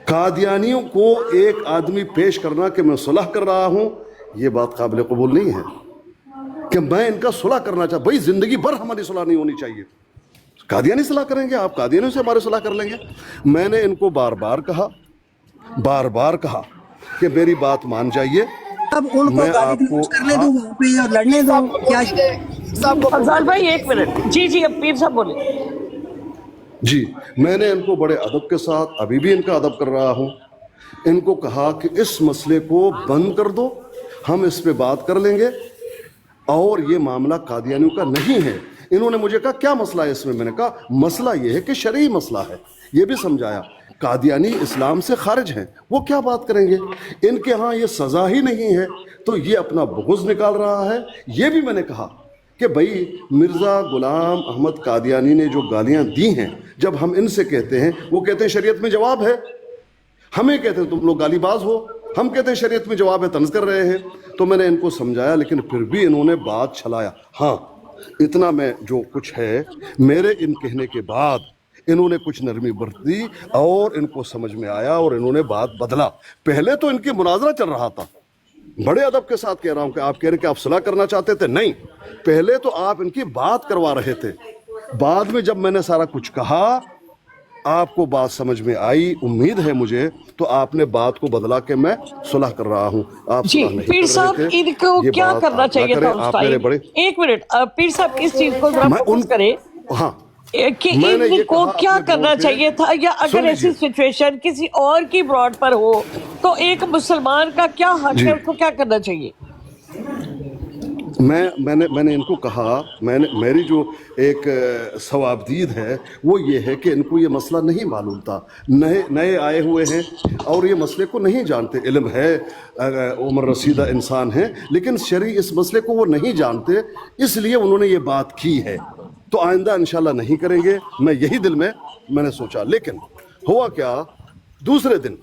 قادیانیوں کو ایک آدمی پیش کرنا کہ میں صلح کر رہا ہوں، یہ بات قابل قبول نہیں ہے کہ میں ان کا صلح کرنا چاہتا. بھائی زندگی بھر ہماری صلح نہیں ہونی چاہیے. قادیانی صلح کریں گے، آپ قادیانیوں سے ہمارے صلح کر لیں گے. میں نے ان کو بار بار کہا کہ میری بات مان جائیے. اب ان کو میں آپ گالی کو کرنے دوں وہاں پہ اور لڑنے دوں. کیا افضال بھائی 1 منٹ. جی اب پیر صاحب بولیں. جی میں نے ان کو بڑے ادب کے ساتھ، ابھی بھی ان کا ادب کر رہا ہوں، ان کو کہا کہ اس مسئلے کو بند کر دو، ہم اس پہ بات کر لیں گے اور یہ معاملہ قادیانیوں کا نہیں ہے. انہوں نے مجھے کہا کیا مسئلہ ہے اس میں؟ میں نے کہا مسئلہ یہ ہے کہ شرعی مسئلہ ہے. یہ بھی سمجھایا قادیانی اسلام سے خارج ہیں، وہ کیا بات کریں گے، ان کے ہاں یہ سزا ہی نہیں ہے تو یہ اپنا بغض نکال رہا ہے. یہ بھی میں نے کہا کہ بھائی مرزا غلام احمد قادیانی نے جو گالیاں دی ہیں، جب ہم ان سے کہتے ہیں وہ کہتے ہیں شریعت میں جواب ہے. ہمیں کہتے ہیں تم لوگ گالی باز ہو، ہم کہتے ہیں شریعت میں جواب ہے، طنز کر رہے ہیں. تو میں نے ان کو سمجھایا لیکن پھر بھی انہوں نے بات چھلایا. ہاں اتنا میں جو کچھ ہے میرے ان کہنے کے بعد انہوں نے کچھ نرمی برتی اور ان کو سمجھ میں آیا اور انہوں نے بات بدلا. پہلے تو ان کی مناظرہ چل رہا تھا، بڑے ادب کے ساتھ کہہ رہا ہوں کہ آپ کہہ رہے ہیں کہ آپ صلح کرنا چاہتے تھے. نہیں، پہلے تو آپ ان کی بات کروا رہے تھے. بعد میں جب میں نے سارا کچھ کہا آپ کو بات سمجھ میں آئی، امید ہے مجھے، تو آپ نے بات کو بدلا کہ میں صلح کر رہا ہوں. آپ جی صلح نہیں پیر کر صاحب رہے تھے. ان کو یہ کیا بات کرنا آپ نہ چاہیے کریں. تھا اس آپ میرے ٹائم؟ بڑے 1 منٹ پیر صاحب اس چیز کو ذرا میں ان فوکس کریں ہاں کہ میں نے ان یہ کو کہا کیا اپنے کرنا بروڈ پہ، چاہیے تھا، یا اگر سن ایسی لیجیے. سچویشن کسی اور کی براڈ پر ہو تو ایک مسلمان کا کیا حق جی ہے، اس کو کیا کرنا چاہیے؟ میں نے ان کو کہا، میری جو ایک ثوابدید ہے وہ یہ ہے کہ ان کو یہ مسئلہ نہیں معلوم تھا. نئے آئے ہوئے ہیں اور یہ مسئلے کو نہیں جانتے. علم ہے، عمر رسیدہ انسان ہیں، لیکن شرعی اس مسئلے کو وہ نہیں جانتے، اس لیے انہوں نے یہ بات کی ہے. تو آئندہ انشاءاللہ نہیں کریں گے. میں یہی دل میں نے سوچا. لیکن ہوا کیا، دوسرے دن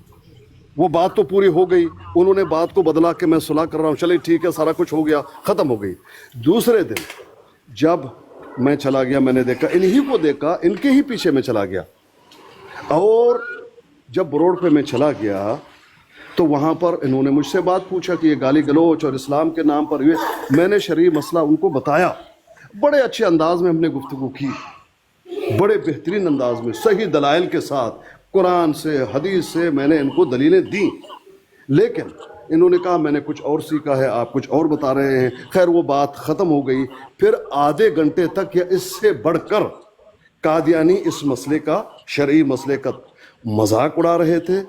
وہ بات تو پوری ہو گئی، انہوں نے بات کو بدلا کہ میں صلح کر رہا ہوں. چلے ٹھیک ہے، سارا کچھ ہو گیا، ختم ہو گئی. دوسرے دن جب میں چلا گیا، میں نے دیکھا، انہی کو دیکھا، ان کے ہی پیچھے میں چلا گیا. اور جب روڈ پہ میں چلا گیا تو وہاں پر انہوں نے مجھ سے بات پوچھا کہ یہ گالی گلوچ اور اسلام کے نام پر میں نے شرعی مسئلہ ان کو بتایا. بڑے اچھے انداز میں ہم نے گفتگو کی، بڑے بہترین انداز میں، صحیح دلائل کے ساتھ، قرآن سے، حدیث سے میں نے ان کو دلیلیں دیں. لیکن انہوں نے کہا میں نے کچھ اور سیکھا ہے، آپ کچھ اور بتا رہے ہیں. خیر وہ بات ختم ہو گئی. پھر آدھے گھنٹے تک یا اس سے بڑھ کر قادیانی اس مسئلے کا، شرعی مسئلے کا مذاق اڑا رہے تھے،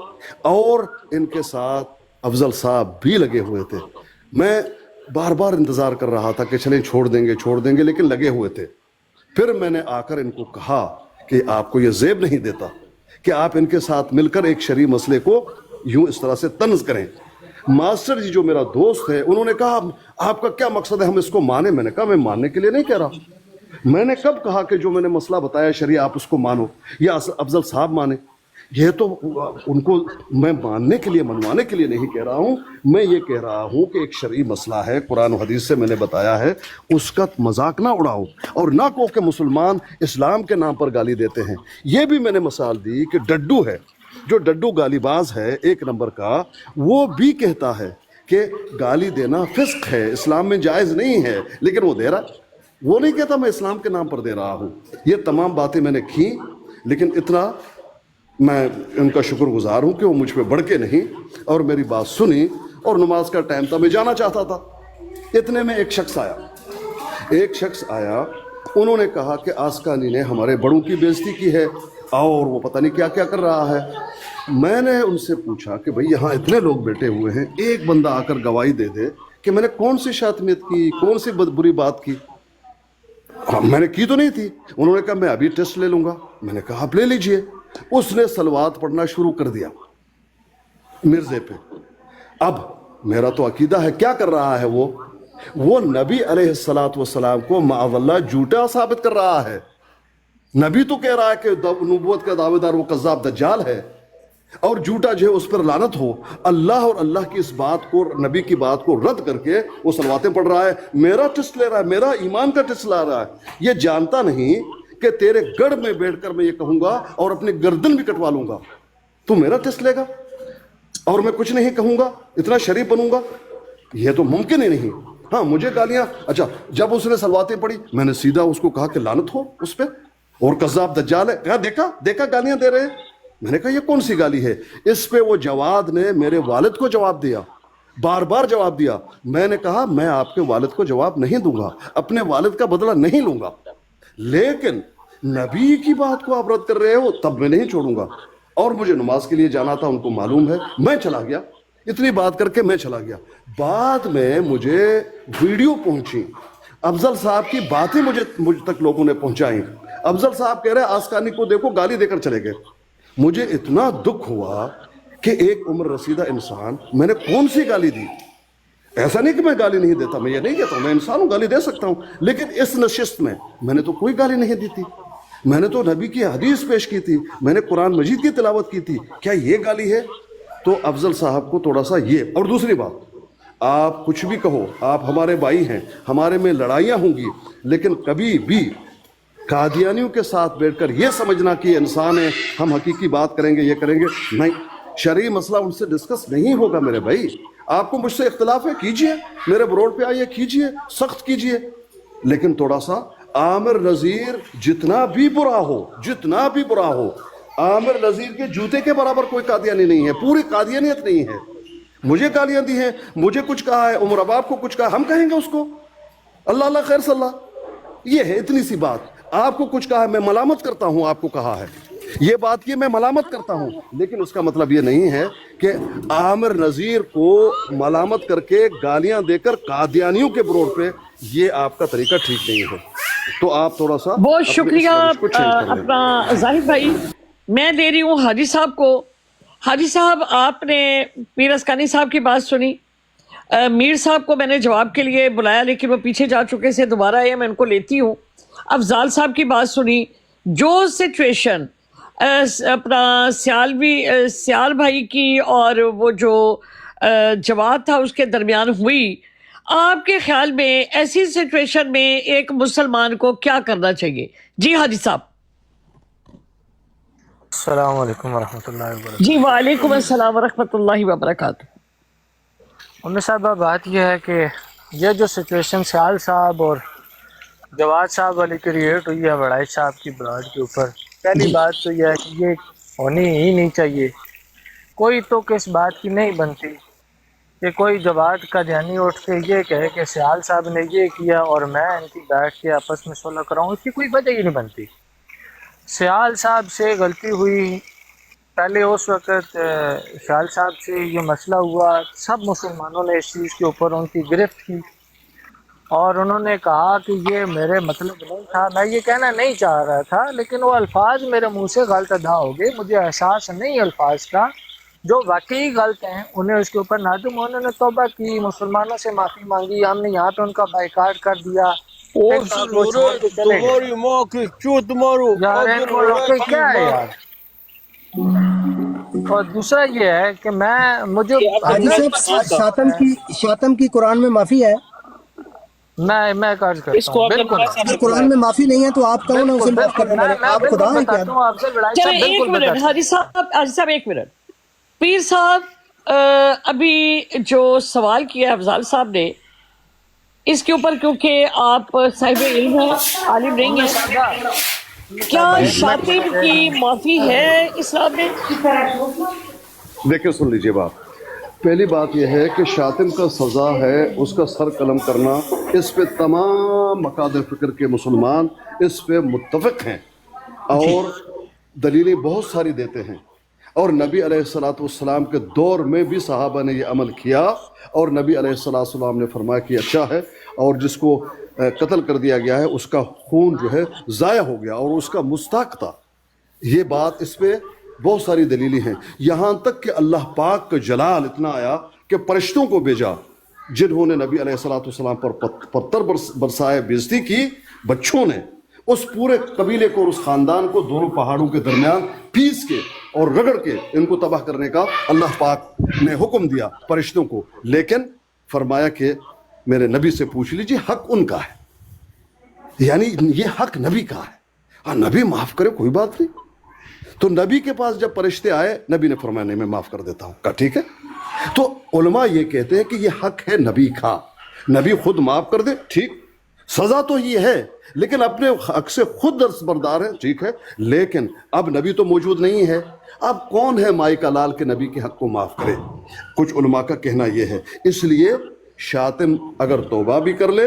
اور ان کے ساتھ افضل صاحب بھی لگے ہوئے تھے. میں بار بار انتظار کر رہا تھا کہ چلیں چھوڑ دیں گے، لیکن لگے ہوئے تھے. پھر میں نے آ کر ان کو کہا کہ آپ کو یہ زیب نہیں دیتا کہ آپ ان کے ساتھ مل کر ایک شرعی مسئلے کو یوں اس طرح سے طنز کریں. ماسٹر جی جو میرا دوست ہے انہوں نے کہا آپ کا کیا مقصد ہے ہم اس کو مانیں؟ میں نے کہا میں ماننے کے لیے نہیں کہہ رہا. میں نے کب کہا کہ جو میں نے مسئلہ بتایا شرعی آپ اس کو مانو یا افضل صاحب مانے؟ یہ تو ان کو میں ماننے کے لیے، منوانے کے لیے نہیں کہہ رہا ہوں. میں یہ کہہ رہا ہوں کہ ایک شرعی مسئلہ ہے، قرآن و حدیث سے میں نے بتایا ہے، اس کا مذاق نہ اڑاؤ اور نہ کہو کہ مسلمان اسلام کے نام پر گالی دیتے ہیں. یہ بھی میں نے مثال دی کہ ڈڈو ہے، جو ڈڈو گالی باز ہے 1 نمبر کا، وہ بھی کہتا ہے کہ گالی دینا فسق ہے، اسلام میں جائز نہیں ہے، لیکن وہ دے رہا. وہ نہیں کہتا میں اسلام کے نام پر دے رہا ہوں. یہ تمام باتیں میں نے کی، لیکن اتنا میں ان کا شکر گزار ہوں کہ وہ مجھ پہ بڑھ کے نہیں اور میری بات سنی. اور نماز کا ٹائم تھا، میں جانا چاہتا تھا. اتنے میں ایک شخص آیا، انہوں نے کہا کہ آسکانی نے ہمارے بڑوں کی بے عزتی کی ہے اور وہ پتہ نہیں کیا کیا کر رہا ہے. میں نے ان سے پوچھا کہ بھئی یہاں اتنے لوگ بیٹھے ہوئے ہیں، ایک بندہ آ کر گواہی دے دے کہ میں نے کون سی شاتمیت کی، کون سی بری بات کی. میں نے کی تو نہیں تھی. انہوں نے کہا میں ابھی ٹیسٹ لے لوں گا. میں نے کہا آپ لے لیجئے. اس نے صلوات پڑھنا شروع کر دیا مرزے پہ. اب میرا تو عقیدہ ہے کیا کر رہا ہے وہ نبی علیہ السلام کو معاذ اللہ جھوٹا ثابت کر رہا ہے. نبی تو کہہ رہا ہے کہ نبوت کا دعوے دار وہ کذاب دجال ہے اور جھوٹا جو ہے اس پر لعنت ہو. اللہ اور اللہ کی اس بات کو، نبی کی بات کو رد کر کے وہ صلواتیں پڑھ رہا ہے. میرا ٹیسٹ لے رہا ہے، میرا ایمان کا ٹیسٹ لا رہا ہے. یہ جانتا نہیں کہ تیرے گڑھ میں بیٹھ کر میں یہ کہوں گا اور اپنی گردن بھی کٹوا لوں گا. تو میرا ٹیسٹ لے گا اور میں کچھ نہیں کہوں گا، اتنا شریف بنوں گا؟ یہ تو ممکن ہی نہیں. ہاں مجھے گالیاں، اچھا جب اس نے صلواتیں پڑھی میں نے سیدھا اس کو کہا کہ لعنت ہو اس پہ اور کذاب دجال ہے. کہا دیکھا گالیاں دے رہے ہیں. میں نے کہا یہ کون سی گالی ہے؟ اس پہ وہ جواد نے میرے والد کو جواب دیا، بار بار جواب دیا. میں نے کہا میں آپ کے والد کو جواب نہیں دوں گا، اپنے والد کا بدلہ نہیں لوں گا، لیکن نبی کی بات کو آپ رد کر رہے ہو تب میں نہیں چھوڑوں گا. اور مجھے نماز کے لیے جانا تھا، ان کو معلوم ہے. میں چلا گیا، اتنی بات کر کے میں چلا گیا. بعد میں مجھے ویڈیو پہنچی، افضل صاحب کی باتیں مجھ تک لوگوں نے پہنچائیں. افضل صاحب کہہ رہے آسکانی کو دیکھو گالی دے کر چلے گئے. مجھے اتنا دکھ ہوا کہ ایک عمر رسیدہ انسان، میں نے کون سی گالی دی؟ ایسا نہیں کہ میں گالی نہیں دیتا، میں یہ نہیں کہتا ہوں، میں انسان ہوں، گالی دے سکتا ہوں، لیکن اس نشست میں نے تو کوئی گالی نہیں دی تھی. میں نے تو نبی کی حدیث پیش کی تھی، میں نے قرآن مجید کی تلاوت کی تھی. کیا یہ گالی ہے؟ تو افضل صاحب کو تھوڑا سا یہ. اور دوسری بات، آپ کچھ بھی کہو، آپ ہمارے بھائی ہیں، ہمارے میں لڑائیاں ہوں گی، لیکن کبھی بھی قادیانیوں کے ساتھ بیٹھ کر یہ سمجھنا کہ انسان ہے، ہم حقیقی بات کریں گے، یہ کریں گے، نہیں. شرعی مسئلہ ان سے ڈسکس نہیں ہوگا میرے بھائی. آپ کو مجھ سے اختلاف ہے، کیجئے، میرے بروڈ پہ آئیے، کیجئے، سخت کیجئے، لیکن تھوڑا سا عامر نذیر جتنا بھی برا ہو، عامر نذیر کے جوتے کے برابر کوئی قادیانی نہیں ہے، پوری قادیانیت نہیں ہے. مجھے گالیاں دی ہیں، مجھے کچھ کہا ہے، عمر اباب کو کچھ کہا، ہم کہیں گے اس کو اللہ خیر صلی اللہ. یہ ہے اتنی سی بات. آپ کو کچھ کہا ہے، میں ملامت کرتا ہوں، آپ کو کہا ہے یہ بات کی میں ملامت کرتا ہوں، لیکن اس کا مطلب یہ نہیں ہے کہ عامر نذیر کو ملامت کر کے گالیاں دے کر قادیانیوں کے بروڈ پہ، یہ آپ کا طریقہ ٹھیک نہیں ہے. تو آپ تھوڑا سا بہت شکریہ اپنا ظاہر بھائی. میں دے رہی ہوں حاجی صاحب کو. حاجی صاحب آپ نے میر اسکانی صاحب کی بات سنی، میر صاحب کو میں نے جواب کے لیے بلایا لیکن وہ پیچھے جا چکے سے دوبارہ آئے، میں ان کو لیتی ہوں. افضال صاحب کی بات سنی. جو سچویشن اپنا سیال بھائی کی اور وہ جو جواد تھا اس کے درمیان ہوئی، آپ کے خیال میں ایسی سچویشن میں ایک مسلمان کو کیا کرنا چاہیے؟ جی حاجی صاحب. السلام علیکم ورحمۃ اللہ وبرکاتہ. جی وعلیکم السلام ورحمۃ اللہ وبرکاتہ. امیر صاحبہ بات یہ ہے کہ یہ جو سچویشن سیال صاحب اور جواد صاحب والی کریٹ ہوئی ہے وڑائی صاحب کی براد کے اوپر، پہلی بات تو یہ ہے کہ یہ ہونی ہی نہیں چاہیے. کوئی تو کس بات کی نہیں بنتی کہ کوئی جواد کا جانی اٹھ کے یہ کہے کہ سیال صاحب نے یہ کیا اور میں ان کی بیٹھ کے آپس میں صلح کراؤں، اس کی کوئی وجہ ہی نہیں بنتی۔ سیال صاحب سے غلطی ہوئی، پہلے اس وقت سیال صاحب سے یہ مسئلہ ہوا، سب مسلمانوں نے اس چیز کے اوپر ان کی گرفت کی اور انہوں نے کہا کہ یہ میرے مطلب نہیں تھا، میں یہ کہنا نہیں چاہ رہا تھا، لیکن وہ الفاظ میرے منہ سے غلط ادا ہو گئے، مجھے احساس نہیں الفاظ کا، جو واقعی غلط ہیں انہیں اس کے اوپر نادم ہونے، انہوں نے توبہ کی، مسلمانوں سے معافی مانگی، ہم نے یہاں پہ ان کا بائیکاٹ کر دیا۔ تمہاری ماں کی چوت مارو یار ان کو واقعی کیا ہے یار۔ اور دوسرا یہ ہے کہ مجھے حاجی صاحب شاتم کی قرآن میں معافی ہے؟ میں قرض کرتا ہوں، بالکل اگر قرآن میں معافی نہیں ہے تو آپ کون ہیں اسے معاف کرنے والے؟ آپ خدا ہیں کیا؟ بتاتا ہوں آپ سے لڑائی چلیں صاحب، ایک بالکل منٹ بتاتا ہوں۔ حاجی صاحب ایک منٹ، پیر صاحب ابھی جو سوال کیا افضال صاحب نے اس کے اوپر، کیونکہ آپ صاحب علم ہیں، عالم نہیں ہیں، کیا شاطر کی معافی ہے اسلام میں؟ دیکھیں سن لیجئے بات، پہلی بات یہ ہے کہ شاتم کا سزا ہے اس کا سر قلم کرنا، اس پہ تمام مقادر فکر کے مسلمان اس پہ متفق ہیں اور دلیلیں بہت ساری دیتے ہیں، اور نبی علیہ السلام کے دور میں بھی صحابہ نے یہ عمل کیا اور نبی علیہ السلام نے فرمایا کہ اچھا ہے، اور جس کو قتل کر دیا گیا ہے اس کا خون جو ہے ضائع ہو گیا اور اس کا مستحق تھا۔ یہ بات اس پہ بہت ساری دلیلیں ہیں، یہاں تک کہ اللہ پاک کا جلال اتنا آیا کہ فرشتوں کو بھیجا جنہوں نے نبی علیہ السلام پر پتھر برسائے بےزتی کی، بچوں نے اس پورے قبیلے کو اور اس خاندان کو دونوں پہاڑوں کے درمیان پیس کے اور رگڑ کے ان کو تباہ کرنے کا اللہ پاک نے حکم دیا فرشتوں کو، لیکن فرمایا کہ میرے نبی سے پوچھ لیجیے، حق ان کا ہے، یعنی یہ حق نبی کا ہے، اور نبی معاف کرے کوئی بات نہیں۔ تو نبی کے پاس جب فرشتے آئے، نبی نے فرمایا نہیں میں معاف کر دیتا ہوں، کہا ٹھیک ہے۔ تو علماء یہ کہتے ہیں کہ یہ حق ہے نبی کا، نبی خود معاف کر دے ٹھیک، سزا تو یہ ہے لیکن اپنے حق سے خود دستبردار ہے، ٹھیک ہے، لیکن اب نبی تو موجود نہیں ہے، اب کون ہے مائی کا لال کے نبی کے حق کو معاف کرے؟ کچھ علماء کا کہنا یہ ہے، اس لیے شاتم اگر توبہ بھی کر لے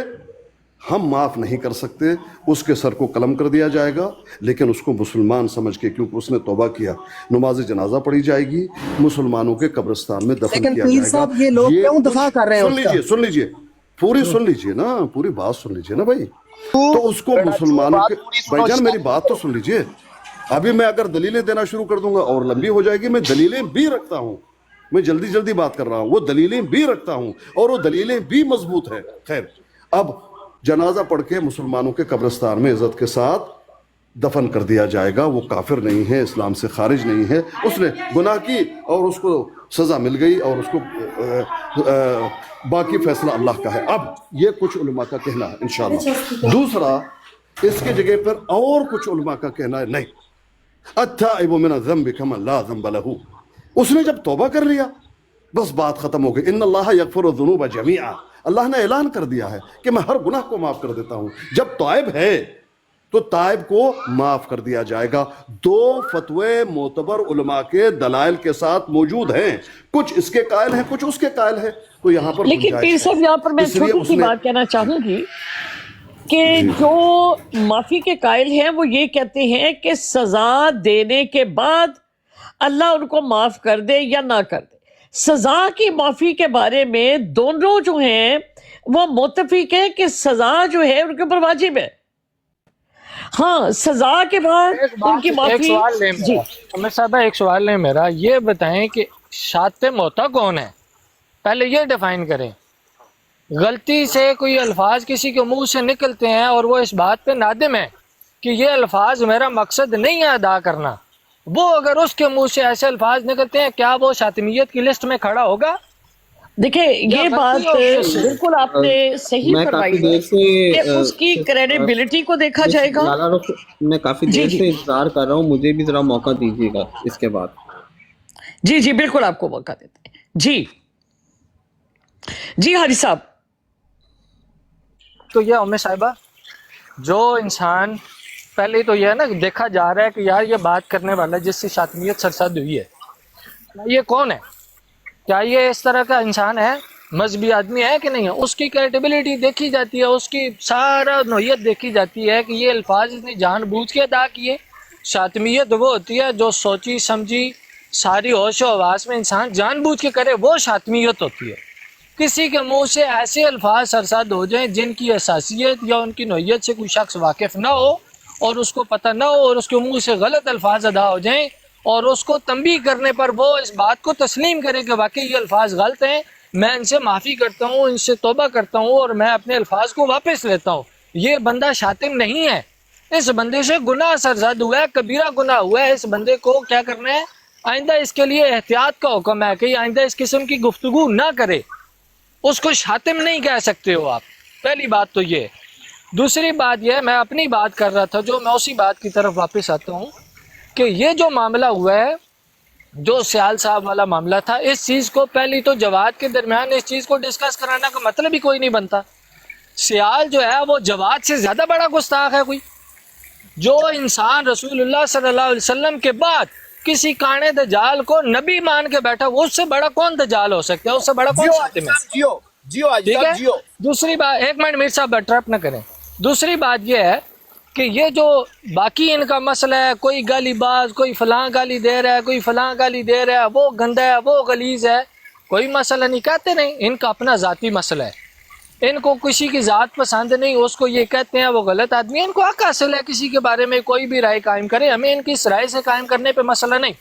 ہم معاف نہیں کر سکتے، اس کے سر کو قلم کر دیا جائے گا، لیکن اس کو مسلمان سمجھ کے، کیونکہ اس نے توبہ کیا، نماز جنازہ پڑھی جائے گی، مسلمانوں کے قبرستان میں دفن کیا جائے گا۔ یہ لوگ کیوں دفاع کر رہے ہیں؟ سن لیجئے پوری سن لیجئے نا، پوری بات سن لیجئے نا بھائی، تو اس کو مسلمانوں کے، بھائی جان میری بات تو سن لیجئے، ابھی میں اگر دلیلیں دینا شروع کر دوں گا اور لمبی ہو جائے گی، میں دلیلیں بھی رکھتا ہوں، میں جلدی بات کر رہا ہوں، وہ دلیلیں بھی رکھتا ہوں اور وہ دلیلیں بھی مضبوط ہیں۔ خیر، اب جنازہ پڑھ کے مسلمانوں کے قبرستان میں عزت کے ساتھ دفن کر دیا جائے گا، وہ کافر نہیں ہے، اسلام سے خارج نہیں ہے، اس نے گناہ کی اور اس کو سزا مل گئی اور اس کو باقی فیصلہ اللہ کا ہے۔ اب یہ کچھ علماء کا کہنا ہے انشاءاللہ۔ دوسرا، اس کے جگہ پر اور کچھ علماء کا کہنا ہے نہیں، التائب من الذنب کمن لا ذنب لہ، اس نے جب توبہ کر لیا بس بات ختم ہو گئی، ان اللہ یغفر الذنوب جميعا، اللہ نے اعلان کر دیا ہے کہ میں ہر گناہ کو معاف کر دیتا ہوں، جب تائب ہے تو تائب کو معاف کر دیا جائے گا۔ دو فتوے معتبر علماء کے دلائل کے ساتھ موجود ہیں، کچھ اس کے قائل ہیں کچھ اس کے قائل ہیں، تو یہاں پر لیکن پیر صاحب یہاں پر میں چھوٹی سی بات کہنا چاہوں گی کہ جو معافی کے قائل ہیں وہ یہ کہتے ہیں کہ سزا دینے کے بعد اللہ ان کو معاف کر دے یا نہ کر دے، سزا کی معافی کے بارے میں دونوں جو ہیں وہ متفق ہیں کہ سزا جو ہے ان کے اوپر واجب ہے، ہاں سزا کے بعد ان کی معافی۔ ایک سوال لیں میرا عمر صاحبہ، ایک سوال لیں میرا، یہ بتائیں کہ شاتم ہوتا کون ہے؟ پہلے یہ ڈیفائن کریں۔ غلطی سے کوئی الفاظ کسی کے منہ سے نکلتے ہیں اور وہ اس بات پہ نادم ہے کہ یہ الفاظ میرا مقصد نہیں ہے ادا کرنا، وہ اگر اس کے منہ سے ایسے الفاظ نکلتے ہیں، کیا وہ شاتمیت کی لسٹ میں کھڑا ہوگا؟ دیکھیں یہ بات بالکل آپ نے صحیح فرمائی ہے کہ اس کی کریڈیبلٹی کو دیکھا جائے گا۔ میں کافی دیر سے انتظار کر رہا ہوں، مجھے بھی ذرا موقع دیجیے گا اس کے بعد۔ جی بالکل آپ کو موقع دیتے ہیں۔ جی حاجی صاحب۔ تو یہ ام صاحبہ، جو انسان پہلے تو یہ ہے نا، دیکھا جا رہا ہے کہ یار یہ بات کرنے والا جس سے شاتمیت سرسد ہوئی ہے یہ کون ہے؟ کیا یہ اس طرح کا انسان ہے، مذہبی آدمی ہے کہ نہیں ہے؟ اس کی کریڈیبلٹی دیکھی جاتی ہے، اس کی سارا نوعیت دیکھی جاتی ہے کہ یہ الفاظ اس نے جان بوجھ کے ادا کیے۔ شاطمیت وہ ہوتی ہے جو سوچی سمجھی ساری ہوش و حواس میں انسان جان بوجھ کے کرے، وہ شاطمیت ہوتی ہے۔ کسی کے منہ سے ایسے الفاظ سرزد ہو جائیں جن کی حساسیت یا ان کی نوعیت سے کوئی شخص واقف نہ ہو اور اس کو پتہ نہ ہو، اور اس کے منہ سے غلط الفاظ ادا ہو جائیں، اور اس کو تنبیہ کرنے پر وہ اس بات کو تسلیم کرے کہ واقعی یہ الفاظ غلط ہیں، میں ان سے معافی کرتا ہوں، ان سے توبہ کرتا ہوں اور میں اپنے الفاظ کو واپس لیتا ہوں، یہ بندہ شاطم نہیں ہے۔ اس بندے سے گناہ سرزد ہوا ہے، کبیرہ گناہ ہوا ہے۔ اس بندے کو کیا کرنا ہے؟ آئندہ اس کے لیے احتیاط کا حکم ہے کہ آئندہ اس قسم کی گفتگو نہ کرے۔ اس کو شاطم نہیں کہہ سکتے ہو آپ، پہلی بات تو یہ۔ دوسری بات یہ، میں اپنی بات کر رہا تھا جو میں اسی بات کی طرف واپس آتا ہوں کہ یہ جو معاملہ ہوا ہے، جو سیال صاحب والا معاملہ تھا، اس چیز کو پہلی تو جواد کے درمیان اس چیز کو ڈسکس کرانا کا مطلب ہی کوئی نہیں بنتا۔ سیال جو ہے وہ جواد سے زیادہ بڑا گستاخ ہے کوئی؟ جو انسان رسول اللہ صلی اللہ علیہ وسلم کے بعد کسی کانے دجال کو نبی مان کے بیٹھا، وہ اس سے بڑا کون دجال ہو سکتا ہے؟ اس سے بڑا کون شاطم ہے؟ ٹھیک ہے۔ دوسری بات، ایک منٹ میر صاحب انٹرپٹ نہ کریں۔ دوسری بات یہ ہے کہ یہ جو باقی ان کا مسئلہ ہے، کوئی گالی باز، کوئی فلاں گالی دے رہا ہے، کوئی فلاں گالی دے رہا ہے، وہ گندا ہے، وہ غلیظ ہے، کوئی مسئلہ نہیں، کہتے نہیں، ان کا اپنا ذاتی مسئلہ ہے۔ ان کو کسی کی ذات پسند نہیں، اس کو یہ کہتے ہیں وہ غلط آدمی ہے، ان کو حق حاصل ہے کسی کے بارے میں کوئی بھی رائے قائم کرے، ہمیں ان کی اس رائے سے قائم کرنے پہ مسئلہ نہیں۔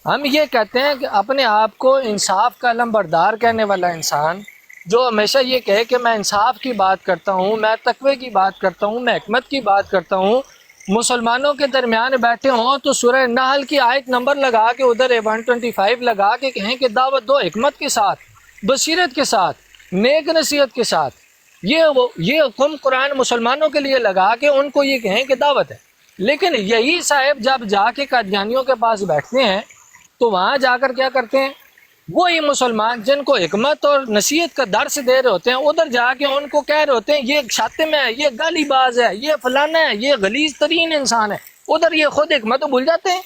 ہم یہ کہتے ہیں کہ اپنے آپ کو انصاف کا علمبردار کہنے والا انسان جو ہمیشہ یہ کہے کہ میں انصاف کی بات کرتا ہوں، میں تقوی کی بات کرتا ہوں، میں حکمت کی بات کرتا ہوں، مسلمانوں کے درمیان بیٹھے ہوں تو سورہ نحل کی آیت نمبر لگا کے ادھر 125 لگا کے کہیں کہ دعوت دو حکمت کے ساتھ، بصیرت کے ساتھ، نیک نصیحت کے ساتھ، یہ حکم قرآن مسلمانوں کے لیے لگا کے ان کو یہ کہیں کہ دعوت ہے۔ لیکن یہی صاحب جب جا کے قادیانیوں کے پاس بیٹھتے ہیں تو وہاں جا کر کیا کرتے ہیں؟ وہی مسلمان جن کو حکمت اور نصیحت کا درس دے رہے ہوتے ہیں، ادھر جا کے ان کو کہہ رہے ہوتے ہیں یہ شاطم ہے، یہ گالی باز ہے، یہ فلانا ہے، یہ غلیظ ترین انسان ہے، ادھر یہ خود حکمت تو بھول جاتے ہیں۔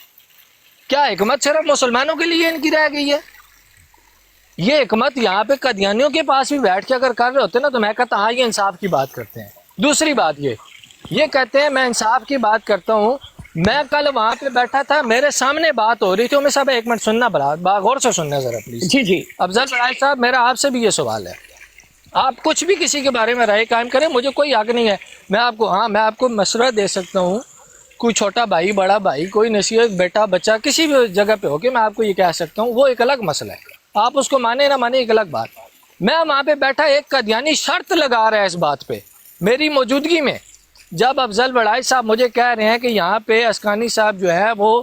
کیا حکمت صرف مسلمانوں کے لیے ان کی رہ گئی ہے؟ یہ حکمت یہاں پہ قادیانیوں کے پاس بھی بیٹھ کے اگر کر رہے ہوتے نا تو میں کہتا ہاں یہ انصاف کی بات کرتے ہیں۔ دوسری بات یہ کہتے ہیں میں انصاف کی بات کرتا ہوں۔ میں کل وہاں پہ بیٹھا تھا، میرے سامنے بات ہو رہی تھی، میں صاحب ایک منٹ سننا غور سے سننا ذرا پلیز۔ جی جی افضل بڑائی صاحب، میرا آپ سے بھی یہ سوال ہے، آپ کچھ بھی کسی کے بارے میں رائے قائم کریں، مجھے کوئی حق نہیں ہے، میں آپ کو مشورہ دے سکتا ہوں، کوئی چھوٹا بھائی بڑا بھائی کوئی نصیحت بیٹا بچہ کسی بھی جگہ پہ ہو کے میں آپ کو یہ کہہ سکتا ہوں، وہ ایک الگ مسئلہ ہے، آپ اس کو مانے نہ مانے ایک الگ بات۔ میں وہاں پہ بیٹھا، ایک قادیانی شرط لگا رہا ہے اس بات پہ میری موجودگی میں، جب افضل بڑائی صاحب مجھے کہہ رہے ہیں کہ یہاں پہ اسکانی صاحب جو ہے وہ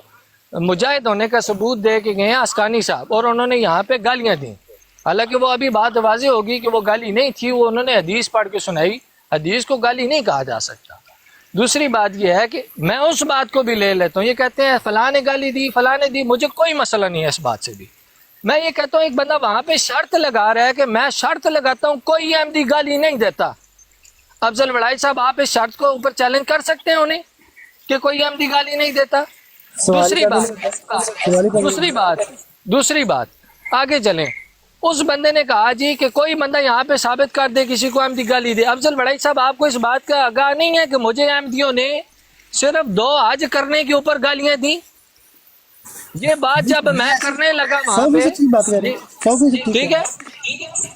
مجاہد ہونے کا ثبوت دے کے گئے ہیں اسکانی صاحب، اور انہوں نے یہاں پہ گالیاں دیں، حالانکہ وہ ابھی بات واضح ہوگی کہ وہ گالی نہیں تھی، وہ انہوں نے حدیث پڑھ کے سنائی، حدیث کو گالی نہیں کہا جا سکتا۔ دوسری بات یہ ہے کہ میں اس بات کو بھی لے لیتا ہوں، یہ کہتے ہیں فلاں نے گالی دی فلاں نے دی، مجھے کوئی مسئلہ نہیں ہے اس بات سے بھی۔ میں یہ کہتا ہوں ایک بندہ وہاں پہ شرط لگا رہا ہے کہ میں شرط لگاتا ہوں کوئی احمدی گالی نہیں دیتا، افضل بڑائی صاحب آپ اس شرط کو اوپر چیلنج کر سکتے ہیں انہیں کہ کوئی احمدی گالی نہیں دیتا؟ دوسری بات آگے چلیں، اس بندے نے کہا جی کہ کوئی بندہ یہاں پہ ثابت کر دے کسی کو احمدی گالی دے۔ افضل بڑائی صاحب آپ کو اس بات کا آگاہ نہیں ہے کہ مجھے احمدیوں نے صرف 2 حج کرنے کے اوپر گالیاں دیں؟ یہ بات جب میں کرنے لگا وہاں پہ، ٹھیک ہے،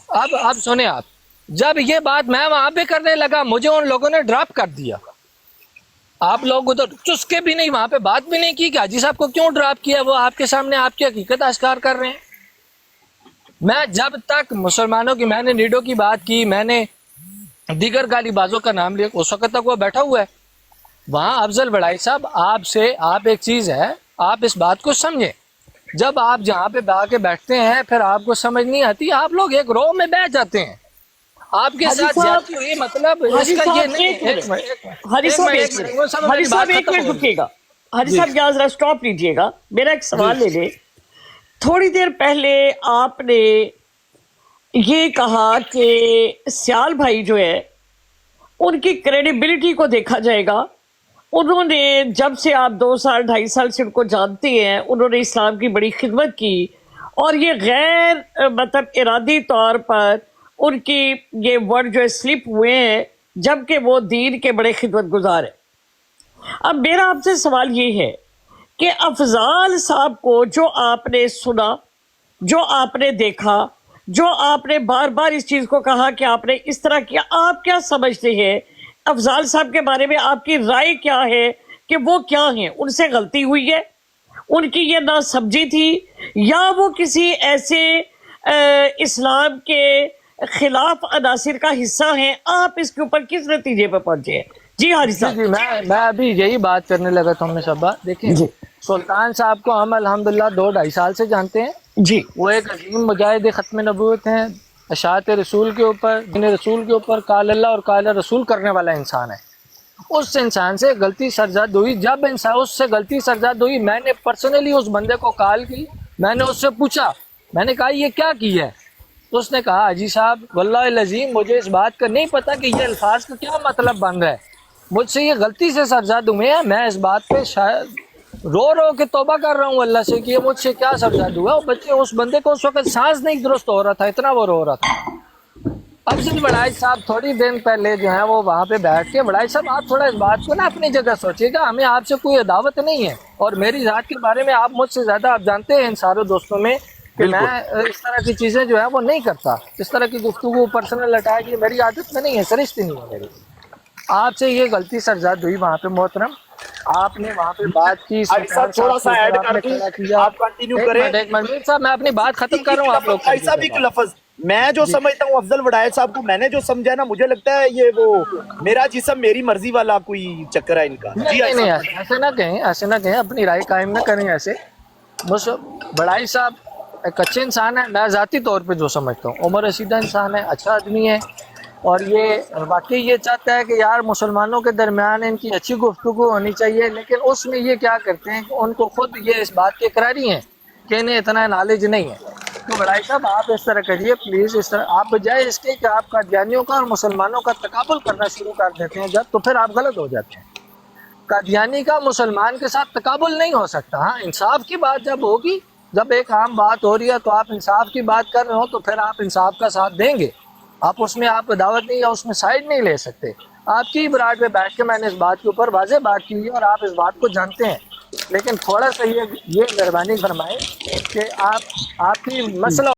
اب سنیں، آپ جب یہ بات میں وہاں پہ کرنے لگا مجھے ان لوگوں نے ڈراپ کر دیا، آپ لوگ ادھر چسکے بھی نہیں، وہاں پہ بات بھی نہیں کی کہ حاجی صاحب کو کیوں ڈراپ کیا، وہ آپ کے سامنے آپ کی حقیقت اشکار کر رہے ہیں۔ میں جب تک مسلمانوں کی، میں نے نیڈو کی بات کی، میں نے دیگر گالی بازوں کا نام لیا، اس وقت تک وہ بیٹھا ہوا ہے وہاں۔ افضل بڑائی صاحب آپ ایک چیز ہے، آپ اس بات کو سمجھیں، جب آپ جہاں پہ آ کے بیٹھتے ہیں پھر آپ کو سمجھ نہیں آتی، آپ لوگ ایک رو میں بیٹھ جاتے ہیں، آپ کے ساتھ زیادتی ہوئی، مطلب اس کا یہ نہیں۔ حاجی صاحب ایک منٹ رکیے گا، حاجی صاحب یہاں ذرا سٹاپ لیجیے گا، میرا ایک سوال لے لیں۔ تھوڑی دیر پہلے آپ نے یہ کہا کہ سیال بھائی جو ہے ان کی کریڈیبلٹی کو دیکھا جائے گا، انہوں نے جب سے آپ 2 سال 2.5 سال سے ان کو جانتے ہیں، انہوں نے اسلام کی بڑی خدمت کی اور یہ غیر مطلب ارادی طور پر ان کی یہ ورڈ جو سلپ ہوئے ہیں، جبکہ وہ دین کے بڑے خدمت گزار ہیں۔ اب میرا آپ سے سوال یہ ہے کہ افضال صاحب کو جو آپ نے سنا، جو آپ نے دیکھا، جو آپ نے بار بار اس چیز کو کہا کہ آپ نے اس طرح کیا، آپ کیا سمجھتے ہیں افضال صاحب کے بارے میں؟ آپ کی رائے کیا ہے کہ وہ کیا ہیں؟ ان سے غلطی ہوئی ہے، ان کی یہ نہ سمجھی تھی، یا وہ کسی ایسے اسلام کے خلاف عناصر کا حصہ ہیں؟ آپ اس کے اوپر کس نتیجے پہ پہنچے ہیں؟ جی حارث صاحب۔ جی میں ابھی یہی بات کرنے لگا تھا میں صاحبہ۔ دیکھیں سلطان صاحب کو ہم الحمدللہ 2-2.5 سال سے جانتے ہیں جی، وہ ایک عظیم مجاہد ختم نبوت ہیں، اشاعت رسول کے اوپر، دین رسول کے اوپر قال اللہ اور قال رسول کرنے والا انسان ہے۔ اس انسان سے غلطی سرزد ہوئی، جب انسان اس سے غلطی سرزد ہوئی میں نے پرسنلی اس بندے کو کال کی، میں نے اس سے پوچھا، میں نے کہا یہ کیا کی ہے؟ تو اس نے کہا حاجی صاحب واللہ العظیم مجھے اس بات کا نہیں پتا کہ یہ الفاظ کا کیا مطلب بن رہا ہے، مجھ سے یہ غلطی سے سرزد ہوئے ہیں، میں اس بات پہ شاید رو کے توبہ کر رہا ہوں اللہ سے کہ یہ مجھ سے کیا سرزد ہوا۔ بچے اس بندے کو اس وقت سانس نہیں درست ہو رہا تھا، اتنا وہ رو رہا تھا۔ افضل بڑائی صاحب تھوڑی دن پہلے جو ہیں وہ وہاں پہ بیٹھ کے، بڑائی صاحب آپ تھوڑا اس بات کو نا اپنی جگہ سوچیے گا، ہمیں آپ سے کوئی عداوت نہیں ہے، اور میری ذات کے بارے میں آپ مجھ سے زیادہ آپ جانتے ہیں ان سارے دوستوں میں کہ میں اس طرح کی چیزیں جو ہے وہ نہیں کرتا، اس طرح کی گفتگو پرسنل اٹیک یہ میری عادت میں نہیں ہے، سرشت نہیں ہے میری۔ آپ سے یہ غلطی سرزد ہوئی وہاں پہ محترم، آپ نے وہاں پہ بات کی، تھوڑا سا ایڈ کر دوں، آپ کنٹینیو کریں۔ ایک منظور صاحب میں اپنی بات ختم کر رہا ہوں، آپ لوگ ایسا بھی لفظ میں جو سمجھتا ہوں افضل وڈائل صاحب کو میں نے جو سمجھا نا، مجھے لگتا ہے یہ وہ میرا جسم میری مرضی والا کوئی چکر ہے ان کا۔ نہیں ایسے نہ کہیں، ایسے نہ کہیں، اپنی رائے قائم نہ کریں ایسے۔ بس بڑائی صاحب ایک اچھے انسان ہے، میں ذاتی طور پہ جو سمجھتا ہوں، عمر رسیدہ انسان ہے، اچھا آدمی ہے، اور یہ واقعی یہ چاہتا ہے کہ یار مسلمانوں کے درمیان ان کی اچھی گفتگو ہونی چاہیے، لیکن اس میں یہ کیا کرتے ہیں کہ ان کو خود یہ اس بات کے اقراری ہیں کہ انہیں اتنا نالج نہیں ہے۔ تو بڑائی صاحب آپ اس طرح کریے پلیز، اس طرح آپ بجائے اس کے کہ آپ قادیانیوں کا اور مسلمانوں کا تقابل کرنا شروع کر دیتے ہیں جب، تو پھر آپ غلط ہو جاتے ہیں۔ قادیانی کا مسلمان کے ساتھ تقابل نہیں ہو سکتا۔ ہاں انصاف کی بات جب ہوگی، جب ایک عام بات ہو رہی ہے تو آپ انصاف کی بات کر رہے ہو تو پھر آپ انصاف کا ساتھ دیں گے، آپ اس میں آپ دعوت نہیں یا اس میں سائڈ نہیں لے سکتے۔ آپ کی براڈ پہ بیٹھ کے میں نے اس بات کے اوپر واضح بات کی ہے اور آپ اس بات کو جانتے ہیں، لیکن تھوڑا سا یہ مہربانی فرمائیں کہ آپ کی مسئلہ